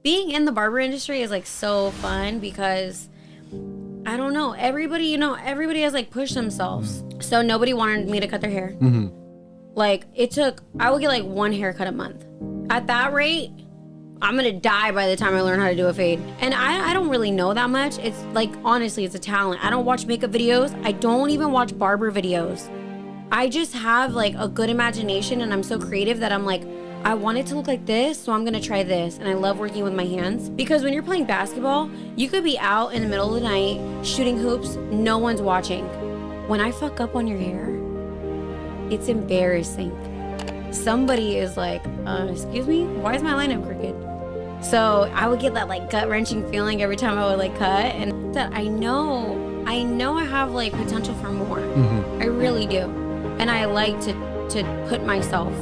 being in the barber industry is like so fun because I don't know, everybody has like pushed themselves. So nobody wanted me to cut their hair. Like I would get like one haircut a month. At that rate, I'm gonna die by the time I learn how to do a fade. And I don't really know that much. It's like, honestly, it's a talent. I don't watch makeup videos. I don't even watch barber videos. I just have like a good imagination, and I'm so creative that I'm like, I want it to look like this, so I'm gonna try this. And I love working with my hands because when you're playing basketball, you could be out in the middle of the night shooting hoops, no one's watching. When I fuck up on your hair, it's embarrassing. Somebody is like, excuse me, why is my lineup crooked? So I would get that like gut-wrenching feeling every time I would like cut, and that I know I have like potential for more. I really do. And I like to put myself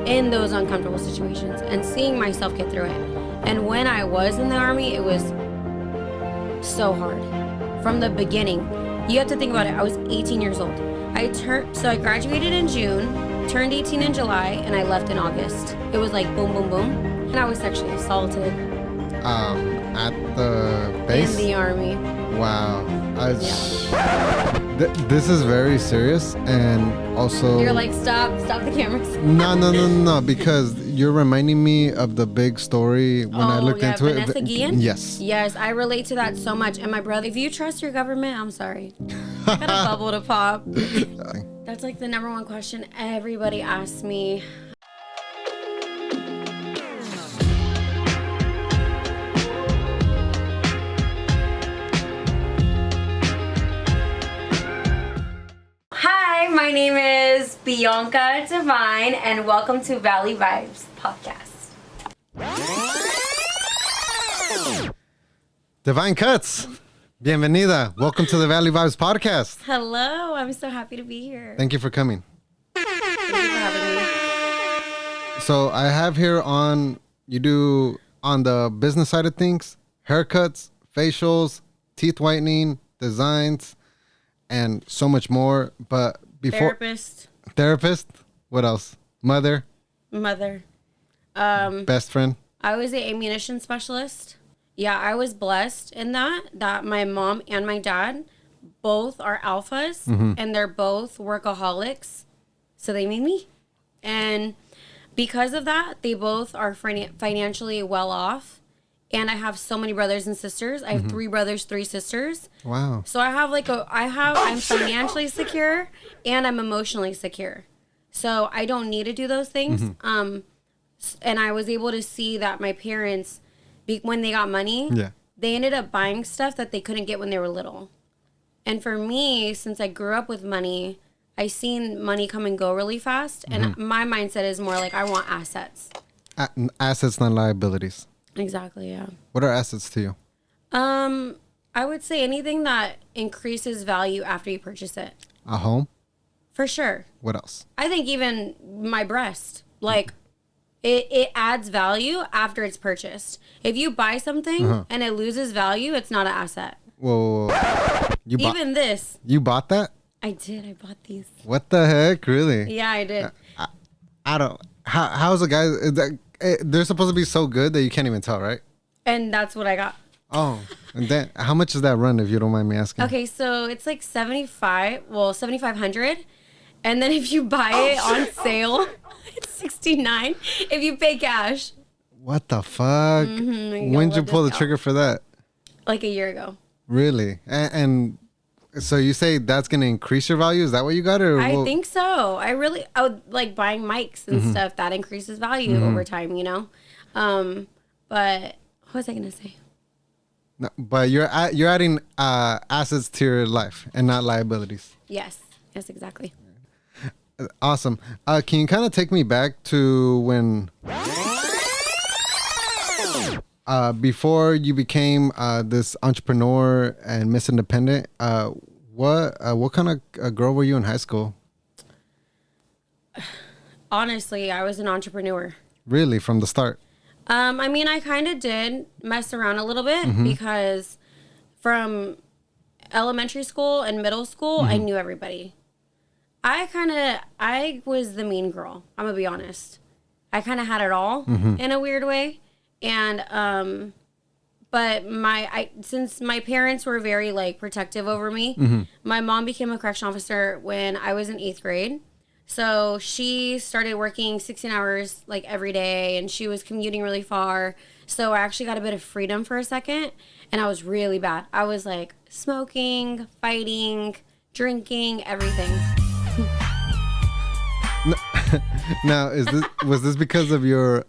in those uncomfortable situations and seeing myself get through it. And when I was in the Army, it was so hard. From the beginning, you have to think about it. I was 18 years old. So I graduated in June, turned 18 in July, and I left in August. It was like boom, boom, boom. And I was sexually assaulted. At the base? In the Army. Wow. This is very serious, and also... You're like, stop the cameras. No, because you're reminding me of the big story when I looked into Vanessa it. Guillen? Yes. Yes, I relate to that so much. And my brother, if you trust your government, I'm sorry. I got a bubble to pop. That's like the number one question everybody asks me. Hi, my name is Bianca Divine, and welcome to Valley Vibes Podcast. Divine Cuts. Bienvenida. Welcome to the Valley Vibes Podcast. Hello, I'm so happy to be here. Thank you for coming. Thank you for having me. So I have here you do on the business side of things, haircuts, facials, teeth whitening, designs, and so much more. But before... Therapist. What else? Mother. Best friend. I was an ammunition specialist. Yeah, I was blessed in that my mom and my dad both are alphas, and they're both workaholics. So they made me. And because of that, they both are financially well off. And I have so many brothers and sisters. I have 3 brothers, 3 sisters. Wow. So I'm financially secure and I'm emotionally secure. So I don't need to do those things. And I was able to see that my parents, when they got money, they ended up buying stuff that they couldn't get when they were little. And for me, since I grew up with money, I seen money come and go really fast. And my mindset is more like, I want assets. Assets, not liabilities. Exactly, yeah. What are assets to you? I would say anything that increases value after you purchase it. A home? For sure. What else? I think even my breast, like it adds value after it's purchased. If you buy something and it loses value, it's not an asset. Whoa. Even this. You bought that? I did. I bought these. What the heck? Really? Yeah, I did. I don't... How's a guy... They're supposed to be so good that you can't even tell, right? And that's what I got. Oh, and then how much does that run, if you don't mind me asking? Okay, so it's like $7,500, and then if you buy it on sale, it's $69. If you pay cash. What the fuck? When did you pull the trigger for that? Like a year ago. Really? And so you say that's gonna increase your value? Is that what you got? Or I think so. I would like buying mics and stuff that increases value over time, you know. But what was I gonna say? No, but you're adding assets to your life and not liabilities. Yes, exactly. Awesome. Can you kind of take me back to when before you became this entrepreneur and Miss Independent? What kind of girl were you in high school? Honestly, I was an entrepreneur. Really, from the start? I mean, I kind of did mess around a little bit because from elementary school and middle school, I knew everybody. I was the mean girl. I'm gonna be honest. I kind of had it all in a weird way. And but since my parents were very like protective over me, my mom became a correction officer when I was in 8th grade. So she started working 16 hours like every day, and she was commuting really far. So I actually got a bit of freedom for a second, and I was really bad. I was like smoking, fighting, drinking, everything. Now, was this because of your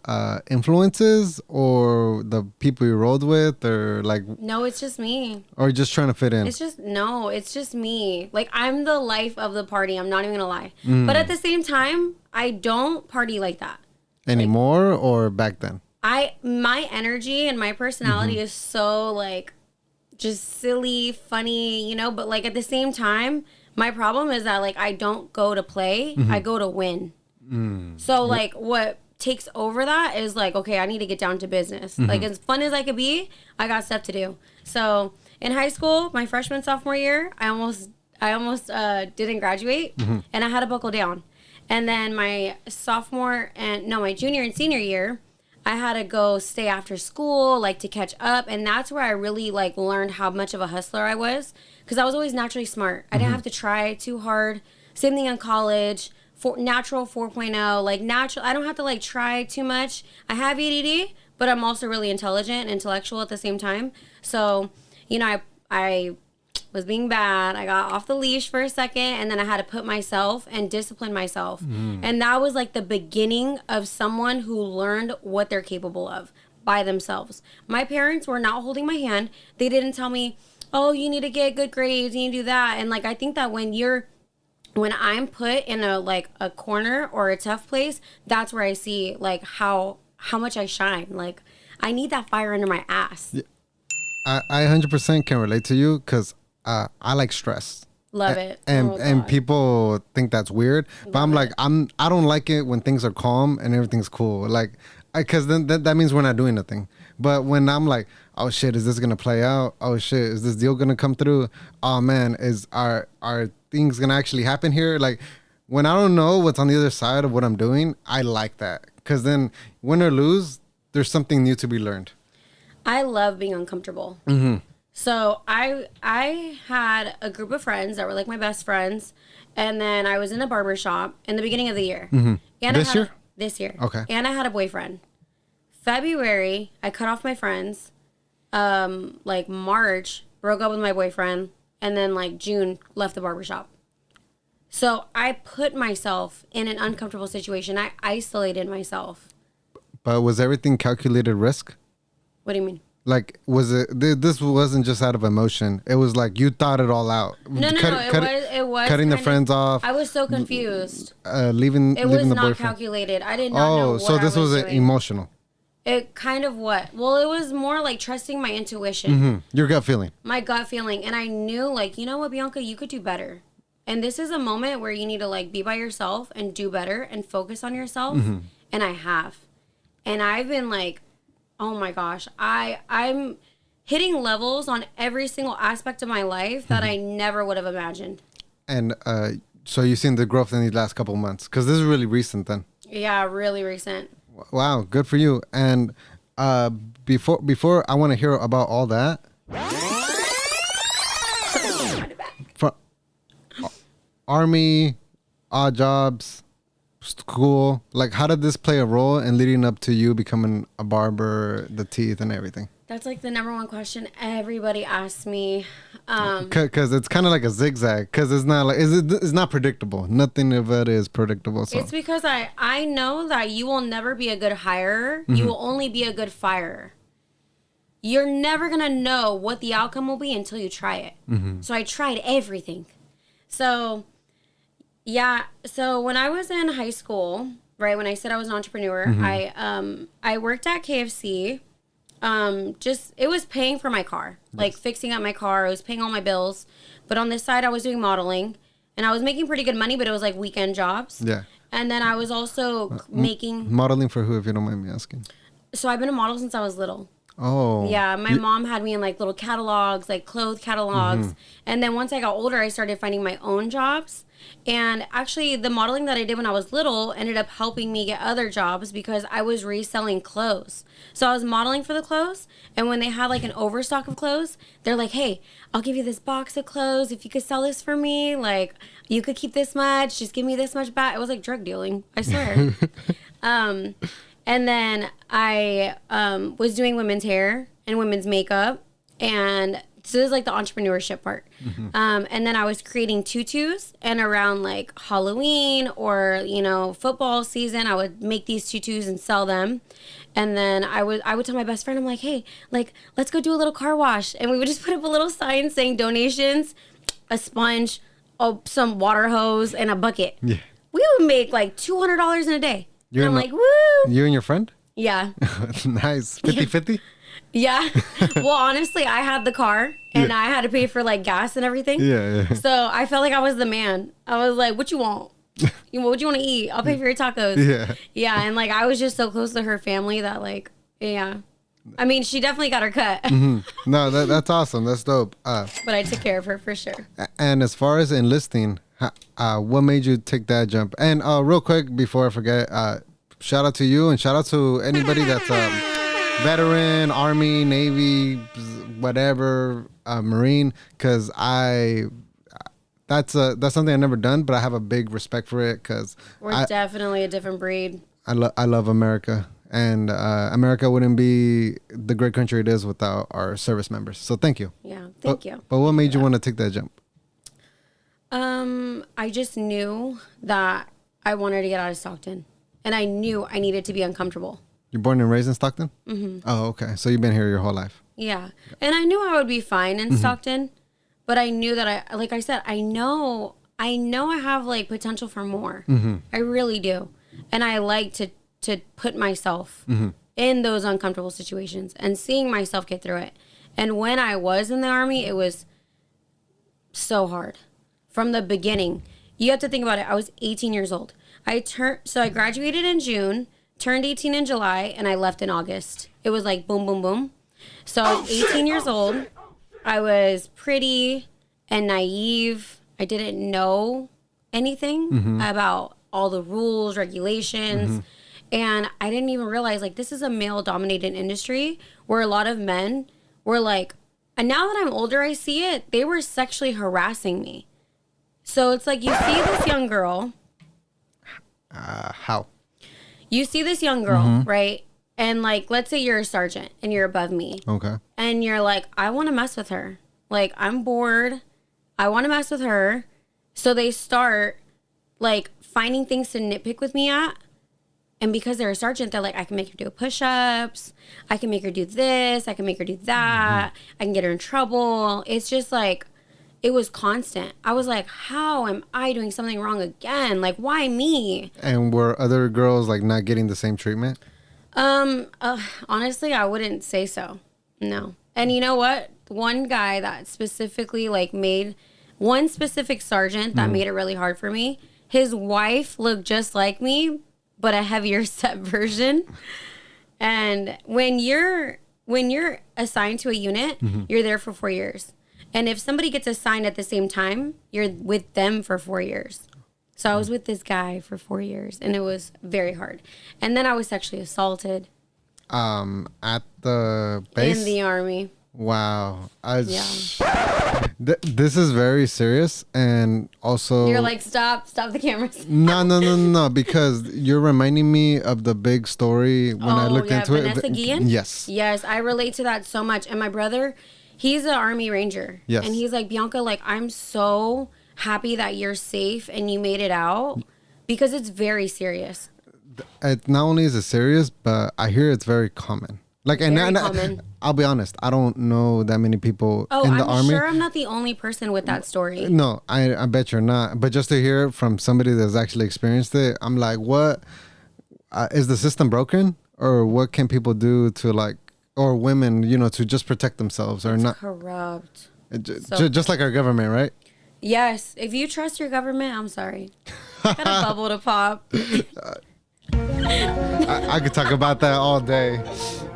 influences or the people you rolled with, or like? No, it's just me. Or just trying to fit in? It's just me. Like, I'm the life of the party. I'm not even gonna lie. But at the same time, I don't party like that Anymore, or back then? My energy and my personality is so like just silly, funny, but like at the same time, my problem is that like I don't go to play, I go to win. So like what takes over that is like, okay, I need to get down to business. Like, as fun as I could be, I got stuff to do. So in high school, my freshman, sophomore year, I almost didn't graduate, and I had to buckle down. And then my junior and senior year, I had to go stay after school, like to catch up. And that's where I really like learned how much of a hustler I was, because I was always naturally smart. I didn't have to try too hard. Same thing in college. Natural 4.0, like natural. I don't have to like try too much. I have ADD, but I'm also really intelligent and intellectual at the same time. So, I was being bad. I got off the leash for a second, and then I had to put myself and discipline myself. And that was like the beginning of someone who learned what they're capable of by themselves. My parents were not holding my hand. They didn't tell me, oh, you need to get good grades, you need to do that. And like, I think that when I'm put in a corner or a tough place, that's where I see like how much I shine. Like, I need that fire under my ass. Yeah. I 100% can relate to you, because I like stress. Love it. And people think that's weird, but I'm like, I don't like it when things are calm and everything's cool. Like, because then that means we're not doing nothing. But when I'm like, oh shit, is this gonna play out? Oh shit, is this deal gonna come through? Oh man, are things gonna actually happen here? Like, when I don't know what's on the other side of what I'm doing, I like that, because then win or lose, there's something new to be learned. I love being uncomfortable. So I had a group of friends that were like my best friends, and then I was in a barbershop in the beginning of the year. And This year. Okay. And I had a boyfriend. February, I cut off my friends. Like March, broke up with my boyfriend, and then like June, left the barbershop. So I put myself in an uncomfortable situation. I isolated myself. But was everything calculated risk? What do you mean? Like, was it? This wasn't just out of emotion. It was like you thought it all out. No, it was cutting the friends off. I was so confused. Leaving the boyfriend. It was not calculated. I did not know what so this I was was doing. Emotional. It kind of what? Well, it was more like trusting my intuition. Your gut feeling. My gut feeling. And I knew, like, you know what, Bianca, you could do better. And this is a moment where you need to, like, be by yourself and do better and focus on yourself. And I have. And I've been like, oh my gosh, I'm hitting levels on every single aspect of my life that I never would have imagined. And so you've seen the growth in these last couple of months, because this is really recent then. Yeah, really recent. Wow, good for you. And before I want to hear about all that. From Army, odd jobs, school, like, how did this play a role in leading up to you becoming a barber, the teeth and everything? That's like the number one question everybody asks me. Because it's kind of like a zigzag, because it's not like it's not predictable. Nothing of it is predictable. So. It's because I know that you will never be a good hirer. You will only be a good firer. You're never going to know what the outcome will be until you try it. So I tried everything. So, yeah. So when I was in high school, right, when I said I was an entrepreneur, I worked at KFC. It was paying for my car, like fixing up my car. I was paying all my bills, but on this side I was doing modeling, and I was making pretty good money, but it was like weekend jobs. Yeah. And then I was also making modeling for who, if you don't mind me asking. So I've been a model since I was little. Oh. Yeah, my mom had me in like little catalogs, like clothes catalogs. And then once I got older, I started finding my own jobs. And actually, the modeling that I did when I was little ended up helping me get other jobs because I was reselling clothes. So I was modeling for the clothes. And when they had like an overstock of clothes, they're like, hey, I'll give you this box of clothes. If you could sell this for me, like you could keep this much. Just give me this much back. It was like drug dealing, I swear. And then I was doing women's hair and women's makeup. And so this is like the entrepreneurship part. And then I was creating tutus, and around like Halloween or, you know, football season, I would make these tutus and sell them. And then I would tell my best friend, I'm like, hey, like, let's go do a little car wash. And we would just put up a little sign saying donations, a sponge, some water hose, and a bucket. Yeah. We would make like $200 in a day. And I'm like, woo. You and your friend? Yeah. Nice. 50-50? Yeah. Well, honestly, I had the car and I had to pay for like gas and everything. Yeah. So I felt like I was the man. I was like, what you want? What you want to eat? I'll pay for your tacos. Yeah. Yeah. And like, I was just so close to her family that like, yeah. I mean, she definitely got her cut. No, that's awesome. That's dope. But I took care of her for sure. And as far as enlisting, what made you take that jump? And real quick, before I forget, shout out to you and shout out to anybody that's veteran, Army, Navy, whatever, Marine, because that's something I've never done, but I have a big respect for it because we're definitely a different breed. I love America, and America wouldn't be the great country it is without our service members. So thank you. Yeah, thank you. But what made you want to take that jump? I just knew that I wanted to get out of Stockton, and I knew I needed to be uncomfortable. You're born and raised in Stockton? Oh, okay. So you've been here your whole life. Yeah. And I knew I would be fine in Stockton, but I knew that like I said, I know I have like potential for more. I really do. And I like to put myself in those uncomfortable situations and seeing myself get through it. And when I was in the Army, it was so hard. From the beginning, you have to think about it. I was 18 years old. I graduated in June, turned 18 in July, and I left in August. It was like boom, boom, boom. So I was 18 years old. I was pretty and naive. I didn't know anything about all the rules, regulations. And I didn't even realize, like, this is a male-dominated industry where a lot of men were like, and now that I'm older, I see it, they were sexually harassing me. So it's like you see this young girl. How? You see this young girl, right? And like, let's say you're a sergeant and you're above me. Okay. And you're like, I want to mess with her. Like, I'm bored. I want to mess with her. So they start like finding things to nitpick with me at. And because they're a sergeant, they're like, I can make her do push-ups. I can make her do this. I can make her do that. I can get her in trouble. It's just like, it was constant. I was like, how am I doing something wrong again? Like, why me? And were other girls like not getting the same treatment? Honestly, I wouldn't say so. No. And you know what? One guy that specifically like made one specific sergeant that made it really hard for me. His wife looked just like me, but a heavier set version. And when you're assigned to a unit, you're there for 4 years. And if somebody gets assigned at the same time, you're with them for 4 years. So I was with this guy for 4 years, and it was very hard. And then I was sexually assaulted. At the base? In the Army. Wow. This is very serious, and also... You're like, stop the cameras. No, because you're reminding me of the big story when I looked into Vanessa it. Guillen? Yes. Yes, I relate to that so much. And my brother, he's an Army Ranger. Yes. And he's like, Bianca, like, I'm so happy that you're safe and you made it out, because it's very serious. It not only is it serious, but I hear it's very common. Like, and I'll be honest, I don't know that many people in the Army. I'm sure I'm not the only person with that story. No, I bet you're not. But just to hear it from somebody that's actually experienced it, I'm like, what? Is the system broken? Or what can people do to, like, or women, you know, to just protect themselves or not? Corrupt. Just like our government, right? Yes. If you trust your government, I'm sorry. Got a bubble to pop. I could talk about that all day.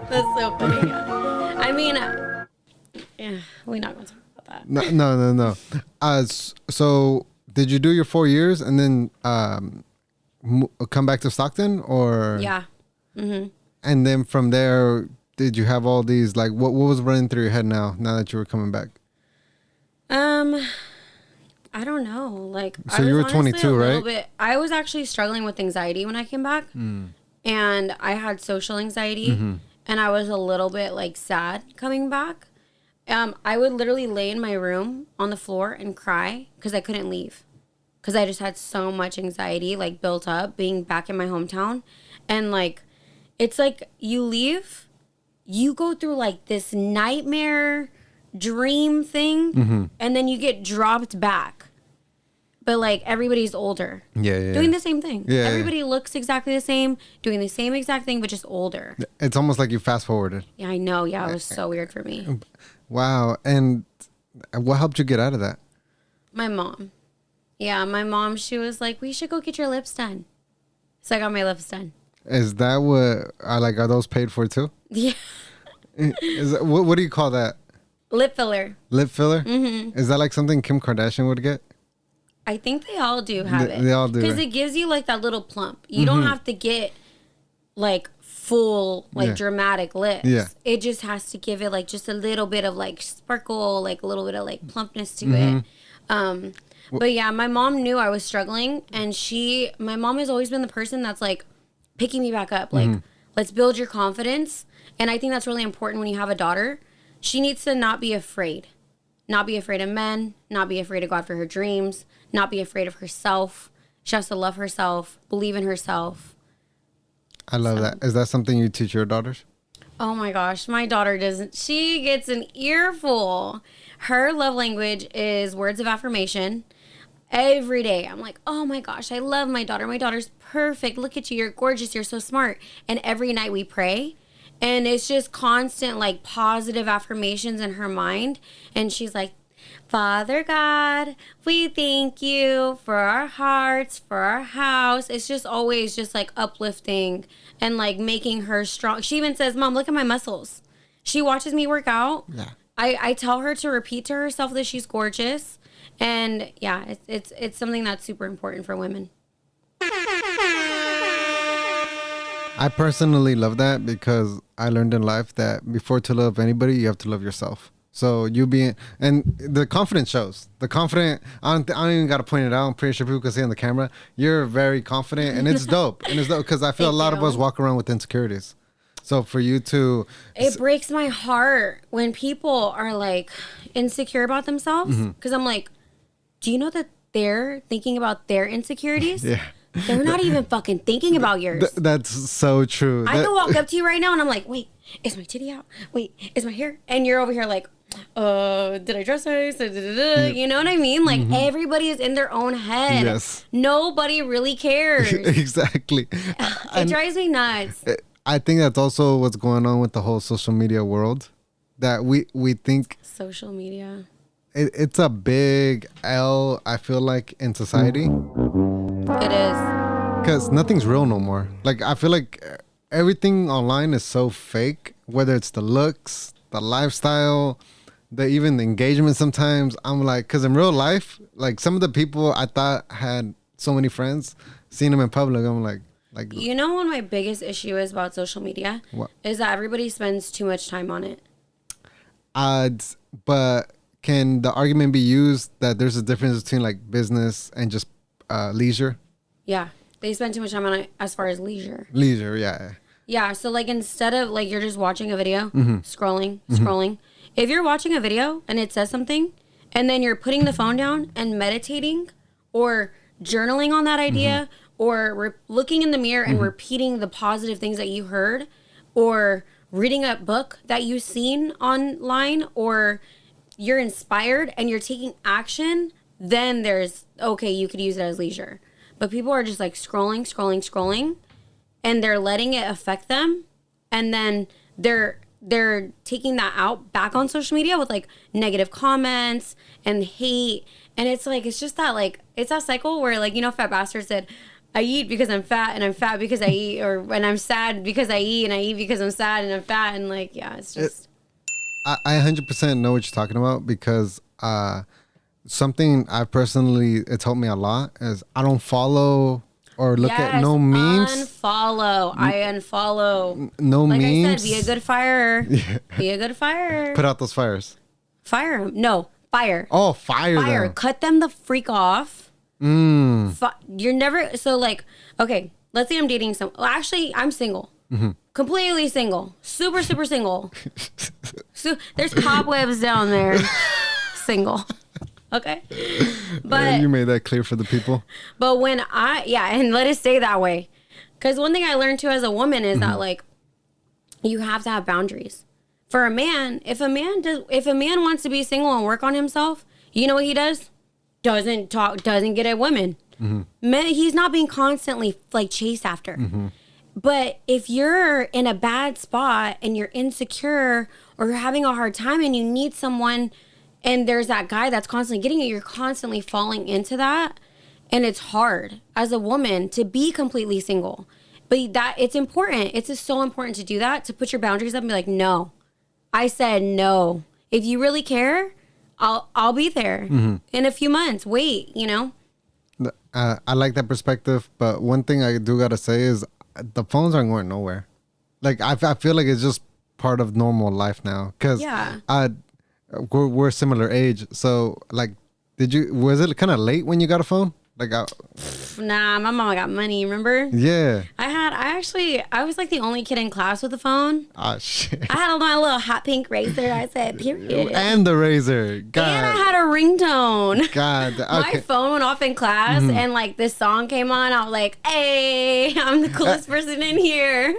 That's so funny. I mean, yeah, we're not going to talk about that. No. So did you do your 4 years and then come back to Stockton, or? Yeah. Mm-hmm. And then from there, did you have all these, like, what was running through your head now that you were coming back? I don't know. Like, so you were 22, right? I was actually struggling with anxiety when I came back, and I had social anxiety, and I was a little bit like sad coming back. I would literally lay in my room on the floor and cry because I couldn't leave, because I just had so much anxiety like built up being back in my hometown, and like, it's like you leave, you go through like this nightmare dream thing, and then you get dropped back, but like everybody's older, doing the same thing. Everybody looks exactly the same, doing the same exact thing, but just older. It's almost like you fast forwarded. Yeah, I know. Yeah, it was so weird for me. Wow. And what helped you get out of that? My mom. Yeah, my mom, she was like, we should go get your lips done. So I got my lips done. Is that what are those paid for too? Yeah. What do you call that? Lip filler. Lip filler? Mm-hmm. Is that like something Kim Kardashian would get? I think they all do have it. They all do. Because it gives you like that little plump. You don't have to get like full, like dramatic lips. Yeah. It just has to give it like just a little bit of like sparkle, like a little bit of like plumpness to it. But yeah, my mom knew I was struggling, and my mom has always been the person that's like picking me back up. Like, let's build your confidence. And I think that's really important when you have a daughter. She needs to not be afraid. Not be afraid of men, not be afraid to go after her dreams, not be afraid of herself. She has to love herself, believe in herself. I love that. Is that something you teach your daughters? Oh my gosh, my daughter doesn't. She gets an earful. Her love language is words of affirmation. Every day, I'm like, oh my gosh, I love my daughter. My daughter's perfect. Look at you. You're gorgeous. You're so smart. And every night we pray. And it's just constant, like, positive affirmations in her mind. And she's like, Father God, we thank you for our hearts, for our house. It's just always just, like, uplifting and, like, making her strong. She even says, Mom, look at my muscles. She watches me work out. Yeah. I tell her to repeat to herself that she's gorgeous. And, yeah, it's something that's super important for women. I personally love that because I learned in life that before to love anybody, you have to love yourself. So and the confidence shows. The confident, I don't even got to point it out. I'm pretty sure people can see on the camera. You're very confident, and it's dope. And it's dope because I feel a lot of us walk around with insecurities. So for you to... It breaks my heart when people are like insecure about themselves. Because I'm like, do you know that they're thinking about their insecurities? Yeah. They're not even fucking thinking about yours. That's so true. I can walk up to you right now and I'm like, wait, is my titty out? Wait, is my hair? And you're over here like, did I dress nice? You know what I mean? Like, everybody is in their own head. Yes. Nobody really cares. Exactly. It drives me nuts. I think that's also what's going on with the whole social media world. That we think... Social media. It's a big L, I feel like, in society. It is. Because nothing's real no more. Like, I feel like everything online is so fake. Whether it's the looks, the lifestyle, even the engagement sometimes. I'm like, because in real life, like, some of the people I thought had so many friends, seeing them in public, I'm like... You know what my biggest issue is about social media? What? Is that everybody spends too much time on it. But... Can the argument be used that there's a difference between like business and just leisure? Yeah, they spend too much time on it as far as leisure. Leisure, yeah. Yeah, so like instead of like you're just watching a video, scrolling. If you're watching a video and it says something, and then you're putting the phone down and meditating or journaling on that idea, or looking in the mirror and repeating the positive things that you heard, or reading a book that you've seen online, or you're inspired and you're taking action, then you could use it as leisure. But people are just like scrolling, and they're letting it affect them, and then they're taking that out back on social media with like negative comments and hate, and it's just that like it's that cycle where like, you know, Fat Bastard said, I eat because I'm fat, and I'm fat because I eat, and I'm sad because I eat, and I eat because I'm sad and I'm fat, and like, yeah, it's just... I 100% know what you're talking about because something I personally, it's helped me a lot is I don't follow or look at no memes. Unfollow. I unfollow. No like memes. I said, be a good fire. Yeah. Be a good fire. Put out those fires. Fire them. No, fire. Oh, fire them. Cut them the freak off. You're never, so like, okay, let's say I'm dating someone. Well, actually, I'm single. Completely single. Super, super single. So there's cobwebs down there. Single. Okay. But you made that clear for the people. But when and let it stay that way. Because one thing I learned too as a woman is that like you have to have boundaries. For a man, if a man wants to be single and work on himself, you know what he does? Doesn't get at women. Men, he's not being constantly like chased after. But if you're in a bad spot and you're insecure or you're having a hard time and you need someone and there's that guy that's constantly getting it, you're constantly falling into that. And it's hard as a woman to be completely single. But that it's important. It's just so important to do that, to put your boundaries up and be like, no. I said no. If you really care, I'll be there in a few months. Wait, you know? I like that perspective, but one thing I do gotta say is the phones aren't going nowhere. Like I feel like it's just part of normal life now. Cause we're similar age, so like, was it kind of late when you got a phone? Like, nah, my mama got money. Remember? Yeah. I was like the only kid in class with a phone. Oh shit. I had my little hot pink razor. I said, period. And the razor. God. And I had a ringtone. God. Okay. My phone went off in class, and like this song came on. I was like, "Hey, I'm the coolest person in here."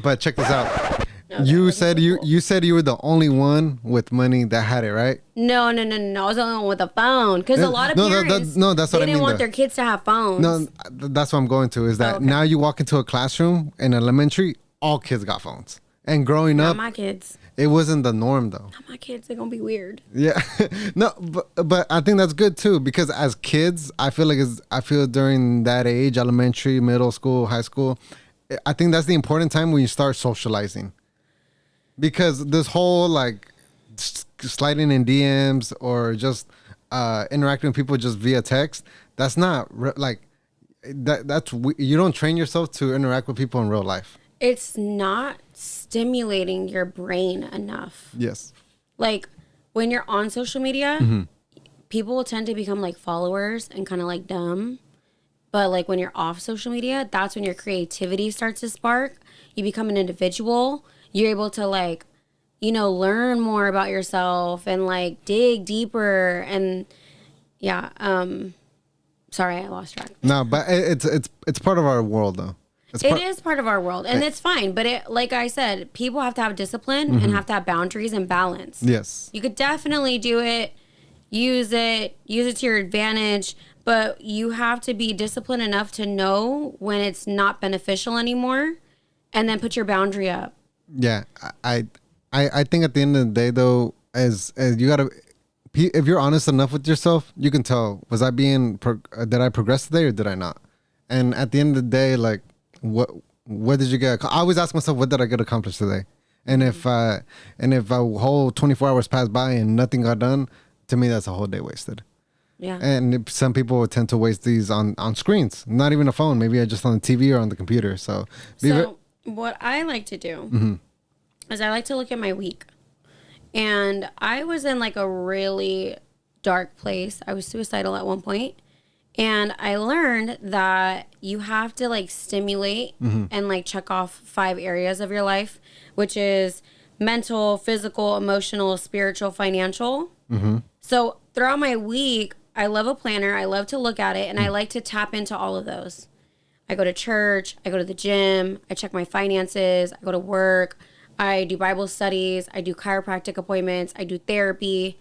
But check this out. You said you were the only one with money that had it, right? No. I was the only one with a phone because a lot of parents that's what I mean. They didn't want their kids to have phones. No, that's what I'm going to. Is that now you walk into a classroom in elementary, all kids got phones. And growing up, not my kids. It wasn't the norm though. Not my kids. They're gonna be weird. Yeah, no, but I think that's good too because as kids, I feel during that age, elementary, middle school, high school, I think that's the important time when you start socializing. Because this whole like sliding in DMs or just interacting with people just via text, that's not you don't train yourself to interact with people in real life. It's not stimulating your brain enough. Yes. Like when you're on social media, people will tend to become like followers and kind of like dumb. But like when you're off social media, that's when your creativity starts to spark. You become an individual. You're able to like, learn more about yourself and like dig deeper and sorry, I lost track. No, but it's part of our world though. It is part of our world and it's fine. But like I said, people have to have discipline and have to have boundaries and balance. Yes. You could definitely do it, use it to your advantage, but you have to be disciplined enough to know when it's not beneficial anymore and then put your boundary up. Yeah, I think at the end of the day, though, as you gotta, if you're honest enough with yourself, you can tell. Did I progress today or did I not? And at the end of the day, like, what did you get? I always ask myself, what did I get accomplished today? And if a whole 24 hours passed by and nothing got done, to me that's a whole day wasted. Yeah. And some people tend to waste these on screens, not even a phone, maybe just on the TV or on the computer. So what I like to do is I like to look at my week. And I was in like a really dark place. I was suicidal at one point. And I learned that you have to like stimulate and like check off 5 areas of your life, which is mental, physical, emotional, spiritual, financial. So throughout my week, I love a planner. I love to look at it and I like to tap into all of those. I go to church, I go to the gym, I check my finances, I go to work, I do Bible studies, I do chiropractic appointments, I do therapy,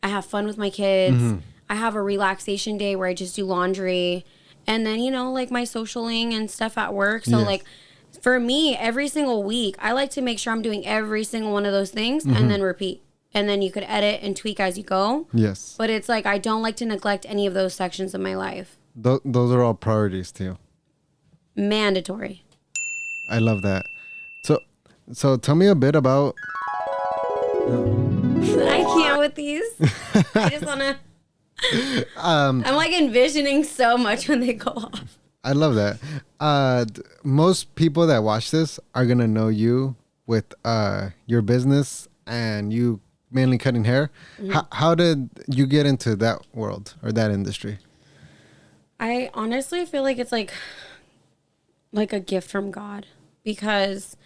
I have fun with my kids, I have a relaxation day where I just do laundry, and then, like my socialing and stuff at work. So like for me, every single week, I like to make sure I'm doing every single one of those things and then repeat. And then you could edit and tweak as you go. Yes. But it's like I don't like to neglect any of those sections of my life. Those are all priorities to you. Mandatory. I love that. So tell me a bit about with these. I just want to. I'm like envisioning so much when they go off. I love that. Most people that watch this are gonna know you with your business and you mainly cutting hair. Mm-hmm. How did you get into that world or that industry? I honestly feel like it's like a gift from God, because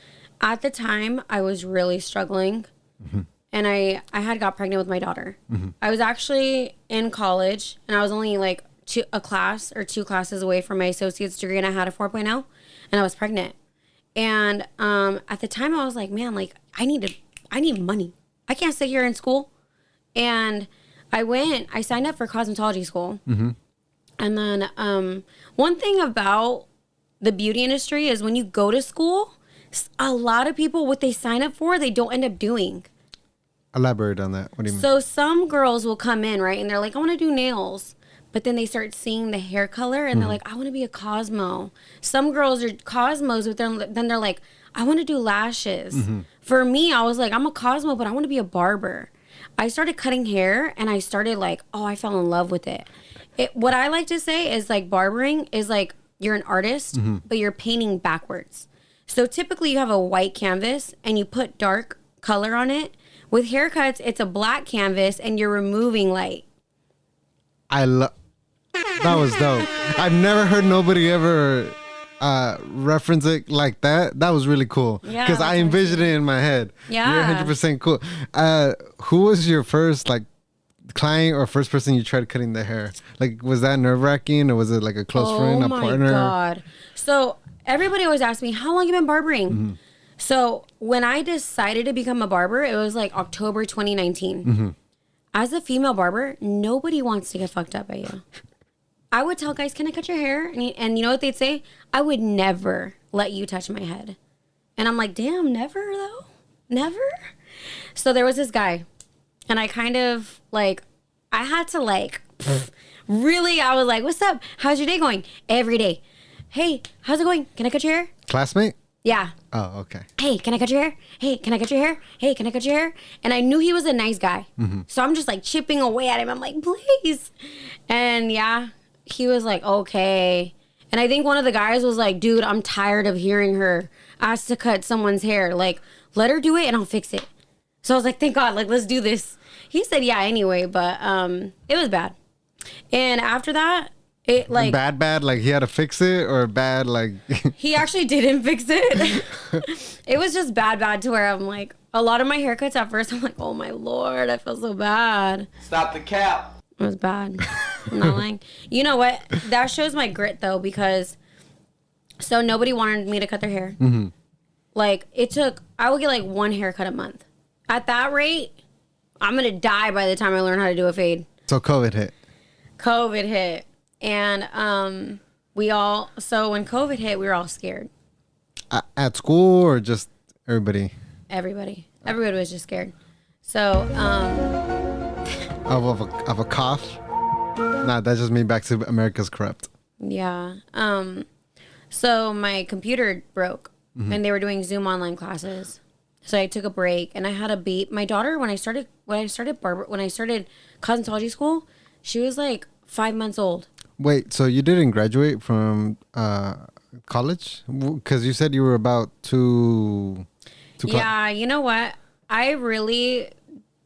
at the time I was really struggling. Mm-hmm. And I had got pregnant with my daughter. Mm-hmm. I was actually in college, and I was only like two classes away from my associate's degree, and I had a 4.0, and I was pregnant. And at the time, I was like, man, like I need money. I can't sit here in school. And I signed up for cosmetology school. Mm-hmm. And then one thing about the beauty industry is when you go to school, a lot of people, what they sign up for, they don't end up doing. Elaborate on that. What do you mean? So some girls will come in, right? And they're like, I want to do nails. But then they start seeing the hair color and they're like, I want to be a Cosmo. Some girls are Cosmos, but then they're like, I want to do lashes. Mm-hmm. For me, I was like, I'm a Cosmo, but I want to be a barber. I started cutting hair and I started like, I fell in love with it. What I like to say is like barbering is like you're an artist, but you're painting backwards. So typically you have a white canvas and you put dark color on it. With haircuts, it's a black canvas and you're removing light. That was dope. I've never heard nobody ever reference it like that. That was really cool. Yeah. Because I envisioned it in my head. Yeah. You're 100% cool. Who was your first like client or first person you tried cutting the hair? Like, was that nerve-wracking or was it like a close friend, a partner? Oh my God. So everybody always asks me, how long you been barbering? Mm-hmm. So when I decided to become a barber, it was like October 2019. Mm-hmm. As a female barber, nobody wants to get fucked up by you. I would tell guys, can I cut your hair? And you know what they'd say? I would never let you touch my head. And I'm like, damn, never though? Never? So there was this guy. And I kind of like, I had to like, really, I was like, what's up? How's your day going? Every day. Hey, how's it going? Can I cut your hair? Classmate? Yeah. Oh, okay. Hey, can I cut your hair? Hey, can I cut your hair? Hey, can I cut your hair? And I knew he was a nice guy. Mm-hmm. So I'm just like chipping away at him. I'm like, please. And yeah, he was like, okay. And I think one of the guys was like, dude, I'm tired of hearing her ask to cut someone's hair. Like, let her do it and I'll fix it. So I was like, thank God, like, let's do this. He said, yeah, anyway, but it was bad. And after that, it like bad like he had to fix it, or bad like he actually didn't fix it. It was just bad to where I'm like, a lot of my haircuts at first I'm like, oh my Lord, I feel so bad. Stop the cap. It was bad. I'm not lying. You know what, that shows my grit though, because so nobody wanted me to cut their hair. Mm-hmm. Like I would get like one haircut a month. At that rate, I'm gonna die by the time I learn how to do a fade. So COVID hit. And so when COVID hit, we were all scared. At school or just everybody? Everybody was just scared. So of a cough? Nah, that just means back to America's corrupt. Yeah. So my computer broke, mm-hmm. and they were doing Zoom online classes. So I took a break and I had a beat. My daughter, when I started cosmetology school, she was like 5 months old. Wait, so you didn't graduate from college? Because you said you were about to yeah, you know what? I really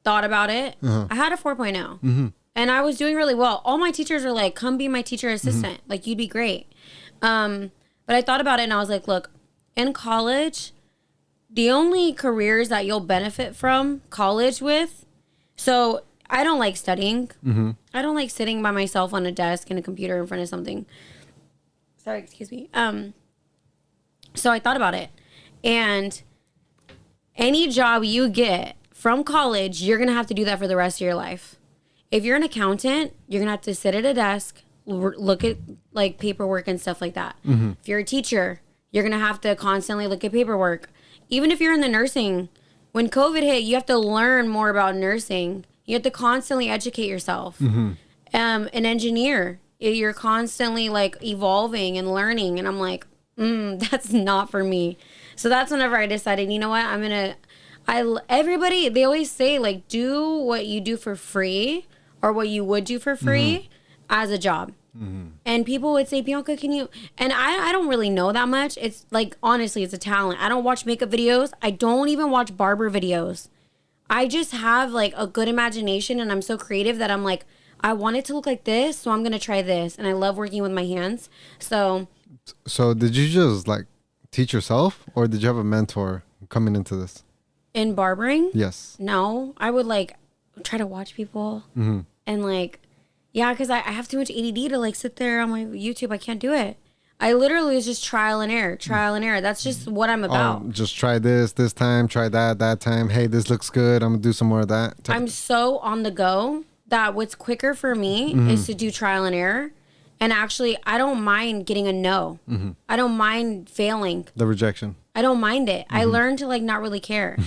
thought about it. Uh-huh. I had a 4.0. Mm-hmm. And I was doing really well. All my teachers were like, come be my teacher assistant. Mm-hmm. Like, you'd be great. But I thought about it and I was like, look, in college, the only careers that you'll benefit from college with, so I don't like studying. Mm-hmm. I don't like sitting by myself on a desk and a computer in front of something. Sorry, excuse me. So I thought about it. And any job you get from college, you're going to have to do that for the rest of your life. If you're an accountant, you're going to have to sit at a desk, look at like paperwork and stuff like that. Mm-hmm. If you're a teacher, you're going to have to constantly look at paperwork. Even if you're in the nursing, when COVID hit, you have to learn more about nursing. You have to constantly educate yourself. Mm-hmm. An engineer, you're constantly like evolving and learning. And I'm like, that's not for me. So that's whenever I decided, you know what, I Everybody, they always say, like, do what you do for free or what you would do for free as a job. And people would say, Bianca, can you? And I don't really know that much. It's like, honestly, it's a talent. I don't watch makeup videos. I don't even watch barber videos. I just have like a good imagination, and I'm so creative that I'm like, I want it to look like this, so I'm going to try this. And I love working with my hands. So did you just like teach yourself, or did you have a mentor coming into this? In barbering? Yes. No, I would like try to watch people and like, yeah, because I have too much ADD to like sit there on my YouTube. I can't do it. I literally was just trial and error. That's just what I'm about. Just try this time, try that time. Hey, this looks good. I'm gonna do some more of that. I'm so on the go that what's quicker for me is to do trial and error. And actually, I don't mind getting a no. I don't mind failing. The rejection. I don't mind it. I learned to like not really care.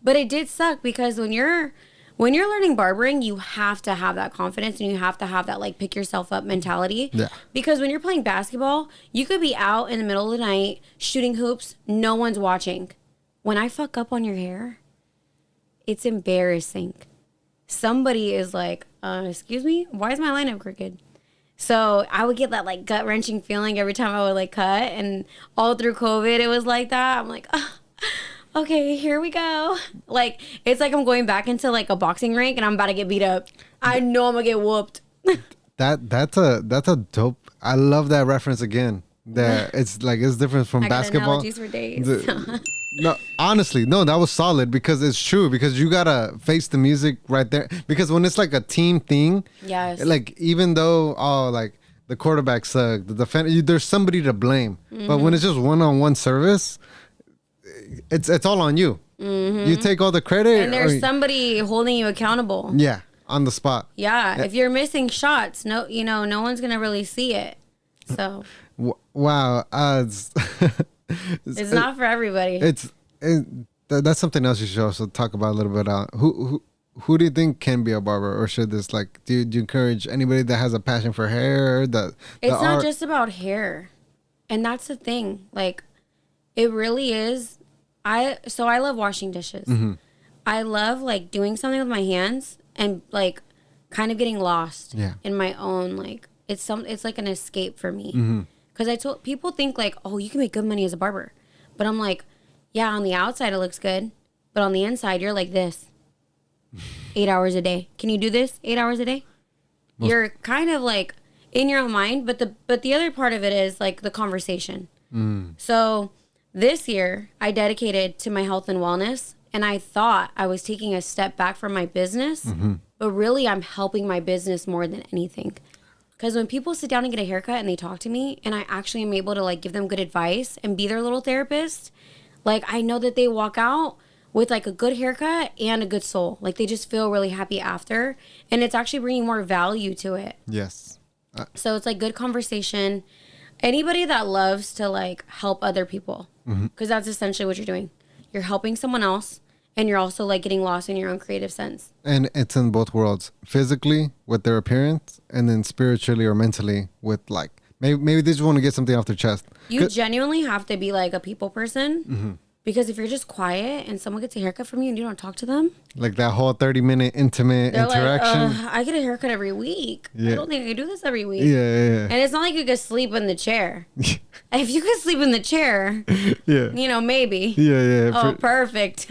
But it did suck because when you're learning barbering, you have to have that confidence and you have to have that like pick yourself up mentality. Yeah. Because when you're playing basketball, you could be out in the middle of the night shooting hoops, no one's watching. When I fuck up on your hair, it's embarrassing. Somebody is like, excuse me, why is my lineup crooked? So I would get that like gut wrenching feeling every time I would like cut, and all through COVID it was like that. I'm like, oh, okay, here we go. Like it's like I'm going back into like a boxing rink and I'm about to get beat up. I know I'm gonna get whooped. That's a dope. I love that reference again. That it's like it's different from basketball. Analogies for days. No, honestly, no, that was solid because it's true. Because you gotta face the music right there. Because when it's like a team thing, yes, like even though like the quarterback sucked, the defender, there's somebody to blame. But when it's just one-on-one service, it's all on you. You take all the credit, and there's somebody holding you accountable. Yeah, on the spot. Yeah, if you're missing shots, no one's gonna really see it. So wow, it's not for everybody. That's something else you should also talk about a little bit. Who do you think can be a barber, or should this like? Do you encourage anybody that has a passion for hair? It's not just about hair, and that's the thing. Like, it really is. I love washing dishes. I love like doing something with my hands and like kind of getting lost in my own like. It's like an escape for me. Because people think like, oh, you can make good money as a barber. But I'm like, yeah, on the outside it looks good. But on the inside, you're like this. 8 hours a day. Can you do this 8 hours a day? You're kind of like in your own mind. But the other part of it is like the conversation. So this year, I dedicated to my health and wellness. And I thought I was taking a step back from my business. But really, I'm helping my business more than anything. Because when people sit down and get a haircut and they talk to me and I actually am able to like give them good advice and be their little therapist, like I know that they walk out with like a good haircut and a good soul. Like they just feel really happy after, and it's actually bringing more value to it. Yes. So it's like good conversation. Anybody that loves to like help other people, because that's essentially what you're doing. You're helping someone else. And you're also like getting lost in your own creative sense. And it's in both worlds, physically with their appearance, and then spiritually or mentally with like maybe they just want to get something off their chest. You genuinely have to be like a people person, because if you're just quiet and someone gets a haircut from you and you don't talk to them, like that whole 30-minute intimate interaction. Like, I get a haircut every week. I don't think I can do this every week. Yeah. And it's not like you could sleep in the chair. If you could sleep in the chair, maybe. Yeah. Oh, perfect.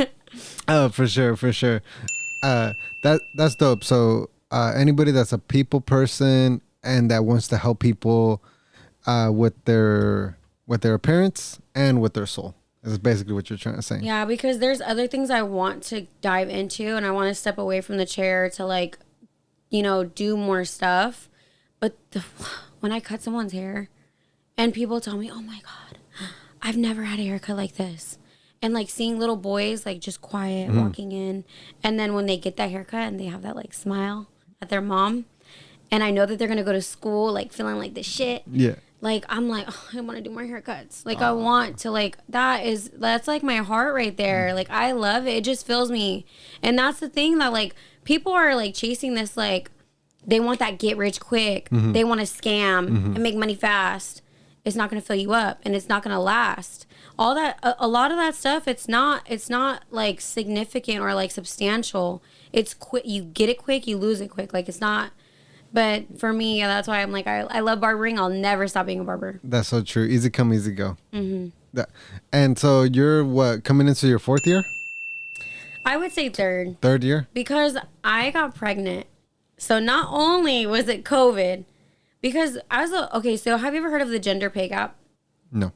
Oh, for sure. That's dope. So anybody that's a people person and that wants to help people with their appearance and with their soul is basically what you're trying to say. Yeah, because there's other things I want to dive into, and I want to step away from the chair to like, do more stuff. But when I cut someone's hair and people tell me, oh my God, I've never had a haircut like this. And like seeing little boys like just quiet walking in, and then when they get that haircut and they have that like smile at their mom, and I know that they're gonna go to school like feeling like the shit. Yeah. Like I'm like, oh, I want to do more haircuts. Like I want to like that's like my heart right there. Like I love it. It just fills me, and that's the thing that like people are like chasing this like they want that get rich quick. They want to scam and make money fast. It's not gonna fill you up, and it's not gonna last. all that, a lot of that stuff, it's not like significant or like substantial. It's quick. You get it quick, you lose it quick. Like it's not. But for me, yeah, that's why I'm like, I love barbering. I'll never stop being a barber. That's so true. Easy come, easy go. And so you're what, coming into your 4th year? I would say third. Third year? Because I got pregnant. So not only was it COVID, because okay, so have you ever heard of the gender pay gap? No.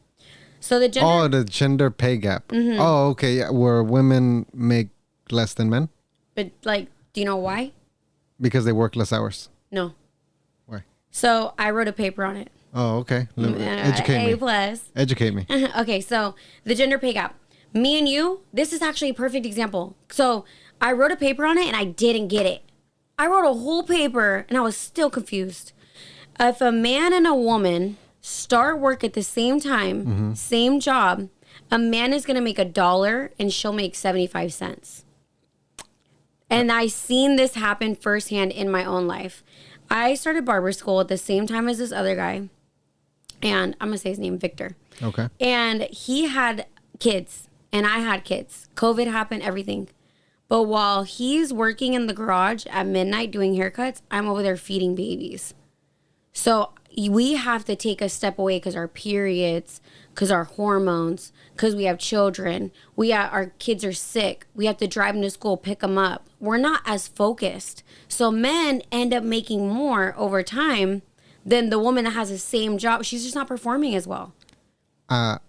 So the the gender pay gap. Oh, okay. Yeah, where women make less than men? But like, do you know why? Because they work less hours. No. Why? So I wrote a paper on it. Oh, okay. Educate me. A+. Educate me. Okay, so the gender pay gap. Me and you, this is actually a perfect example. So I wrote a paper on it and I didn't get it. I wrote a whole paper and I was still confused. If a man and a woman start work at the same time, same job, a man is going to make $1 and she'll make 75 cents. And I seen this happen firsthand in my own life. I started barber school at the same time as this other guy. And I'm going to say his name, Victor. Okay. And he had kids and I had kids. COVID happened, everything. But while he's working in the garage at midnight doing haircuts, I'm over there feeding babies. So we have to take a step away because our periods, because our hormones, because we have children. Our kids are sick. We have to drive them to school, pick them up. We're not as focused. So men end up making more over time than the woman that has the same job. She's just not performing as well. I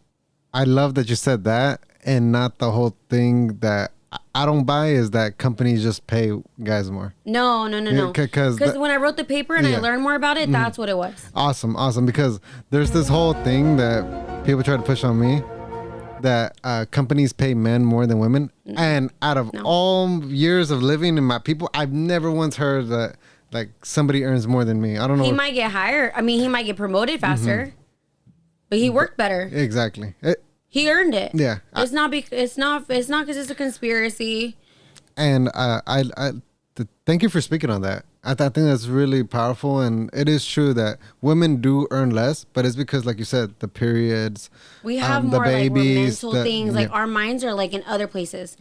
love that you said that, and not the whole thing that I don't buy is that companies just pay guys more. No. Because when I wrote the paper and I learned more about it, that's what it was. Awesome. Because there's this whole thing that people try to push on me that companies pay men more than women. And out of all years of living in my people, I've never once heard that like somebody earns more than me. I don't know. He might get higher. I mean, he might get promoted faster, but he worked better. Exactly. He earned it. Yeah. It's not because it's a conspiracy. And thank you for speaking on that. I think that's really powerful, and it is true that women do earn less, but it's because, like you said, the periods, we have more babies, like mental things. Like our minds are like in other places.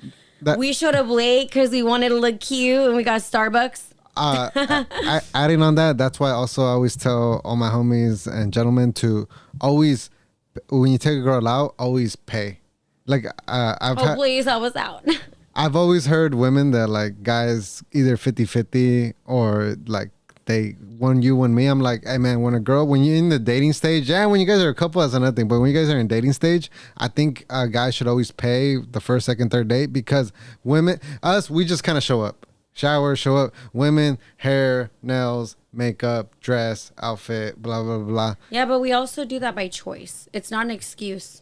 We showed up late because we wanted to look cute, and we got Starbucks. Adding on that, that's why also I always tell all my homies and gentlemen to always, when you take a girl out, always pay. Like please help us out. I've always heard women that like guys either 50-50 or like they one you, one me. I'm like, hey man, when you're in the dating stage, when you guys are a couple, that's another thing. But when you guys are in dating stage, I think guys should always pay the first, second, third date, because we just kind of show up. Shower, show up. Women, hair, nails, makeup, dress, outfit, blah, blah, blah. Yeah, but we also do that by choice. It's not an excuse.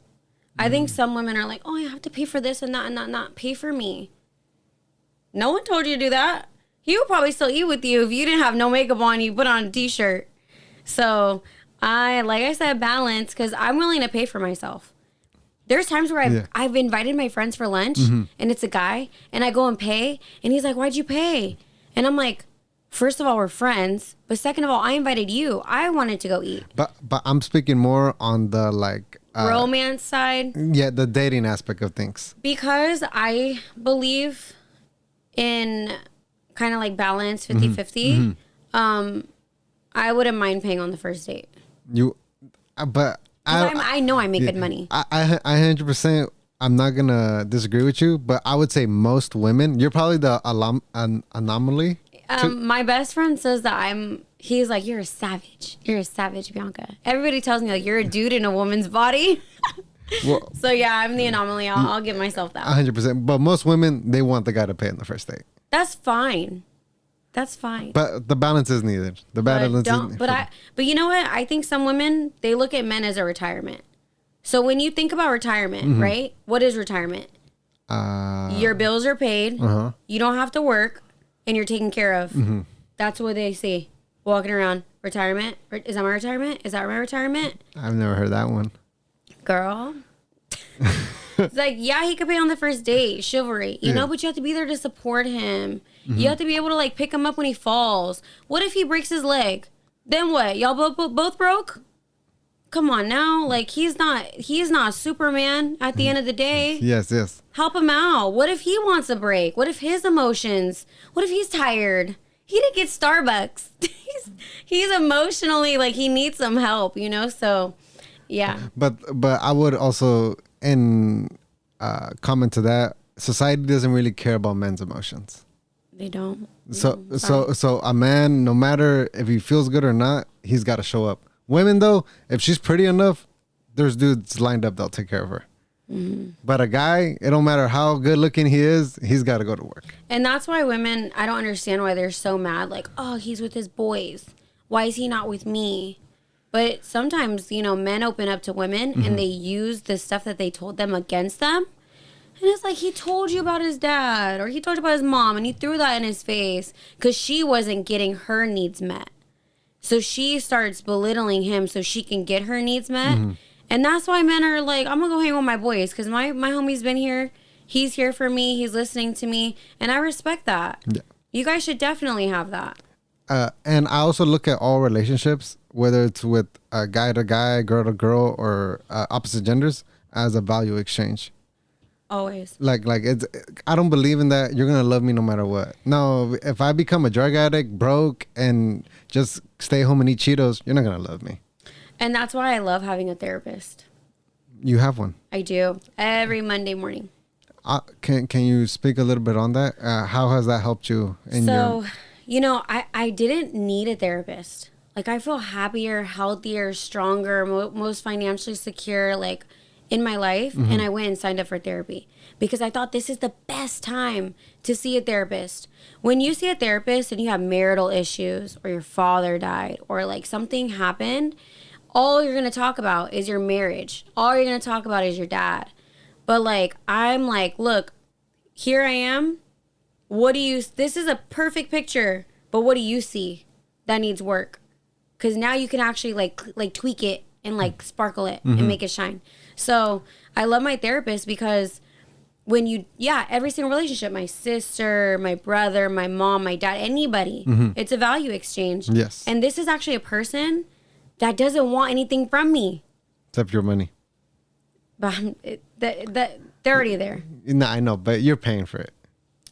I think some women are like, oh, I have to pay for this and that and that, not pay for me. No one told you to do that. He would probably still eat with you if you didn't have no makeup on, you put on a t-shirt. So like I said, balance, because I'm willing to pay for myself. There's times where I've invited my friends for lunch and it's a guy and I go and pay and he's like, why'd you pay? And I'm like, first of all, we're friends. But second of all, I invited you. I wanted to go eat. But I'm speaking more on the like... romance side. Yeah, the dating aspect of things. Because I believe in kind of like balance, 50-50. I wouldn't mind paying on the first date. I know I make good money. I 100%, I'm not going to disagree with you, but I would say most women, you're probably the anomaly. My best friend says that he's like, you're a savage. You're a savage, Bianca. Everybody tells me like, you're a dude in a woman's body. Well, so yeah, I'm the anomaly. I'll give myself that. 100%. But most women, they want the guy to pay on the first date. That's fine. That's fine. But the balance is needed. But you know what? I think some women, they look at men as a retirement. So when you think about retirement, right? What is retirement? Your bills are paid. You don't have to work, and you're taken care of. That's what they see. Walking around. Retirement. Is that my retirement? Is that my retirement? I've never heard that one. Girl. It's like, yeah, he could pay on the first date, chivalry, you know, but you have to be there to support him. You have to be able to like pick him up when he falls. What if he breaks his leg? Then what? Y'all both broke? come on now. Like, he's not Superman at the end of the day. Yes. Help him out. What if he wants a break? What if his emotions? What if he's tired? He didn't get Starbucks. he's emotionally, like, he needs some help, you know? So, yeah. But I would also, in comment to that, society doesn't really care about men's emotions. They don't. So a man, no matter if he feels good or not, he's got to show up. Women, though, if she's pretty enough, there's dudes lined up that'll take care of her. Mm-hmm. But a guy, it don't matter how good looking he is, he's got to go to work. And that's why women, I don't understand why they're so mad. Like, oh, he's with his boys. Why is he not with me? But sometimes, you know, men open up to women and they use the stuff that they told them against them. And it's like, he told you about his dad or he told you about his mom and he threw that in his face because she wasn't getting her needs met. So she starts belittling him so she can get her needs met. Mm-hmm. And that's why men are like, I'm going to go hang with my boys because my homie's been here. He's here for me. He's listening to me. And I respect that. Yeah. You guys should definitely have that. And I also look at all relationships, whether it's with a guy to guy, girl to girl, or opposite genders, as a value exchange. Always. Like it's. I don't believe in that. You're gonna love me no matter what. No, if I become a drug addict, broke, and just stay home and eat Cheetos, you're not gonna love me. And that's why I love having a therapist. You have one? I do. Every Monday morning. Can you speak a little bit on that? How has that helped you? You know, I didn't need a therapist. Like, I feel happier, healthier, stronger, most financially secure, like, in my life. Mm-hmm. And I went and signed up for therapy because I thought this is the best time to see a therapist. When you see a therapist and you have marital issues or your father died or, like, something happened, all you're going to talk about is your marriage. All you're going to talk about is your dad. But, like, I'm like, look, here I am. This is a perfect picture, but what do you see that needs work? Because now you can actually like tweak it and like sparkle it and make it shine. So I love my therapist because every single relationship, my sister, my brother, my mom, my dad, anybody, it's a value exchange. Yes. And this is actually a person that doesn't want anything from me. Except your money. But they're already there. No, I know, but you're paying for it.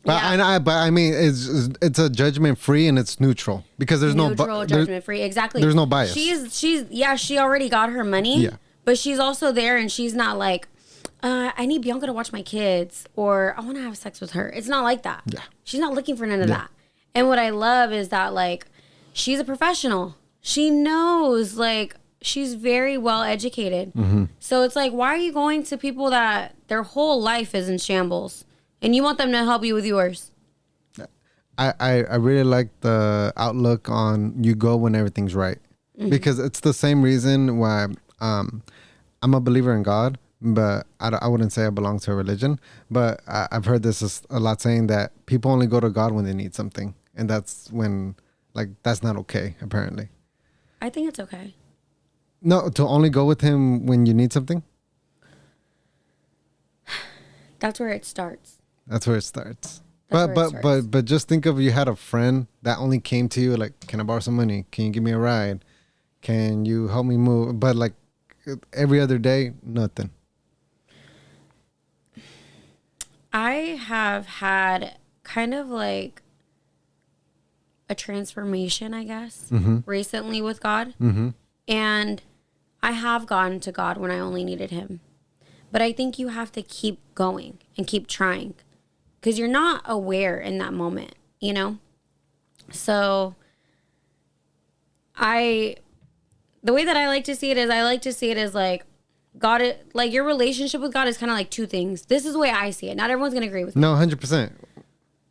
But yeah. I mean, it's a judgment free and it's neutral because there's neutral, judgment free. Exactly. There's no bias. She already got her money. Yeah. But she's also there and she's not like, I need Bianca to watch my kids or I want to have sex with her. It's not like that. Yeah. She's not looking for none of that. And what I love is that, like, she's a professional. She knows, like, she's very well educated. Mm-hmm. So it's like, why are you going to people that their whole life is in shambles? And you want them to help you with yours. I really like the outlook on you go when everything's right. Mm-hmm. Because it's the same reason why I'm a believer in God, but I wouldn't say I belong to a religion. But I've heard this a lot saying that people only go to God when they need something. And that's when, like, that's not okay, apparently. I think it's okay. No, to only go with him when you need something? That's where it starts. That's where it starts. But just think of you had a friend that only came to you like, can I borrow some money? Can you give me a ride? Can you help me move? But like every other day, nothing. I have had kind of like a transformation, I guess, recently with God. Mm-hmm. And I have gone to God when I only needed him. But I think you have to keep going and keep trying. Because you're not aware in that moment, you know? So the way that I like to see it is like God, like your relationship with God is kind of like two things. This is the way I see it. Not everyone's going to agree with me. No, 100%.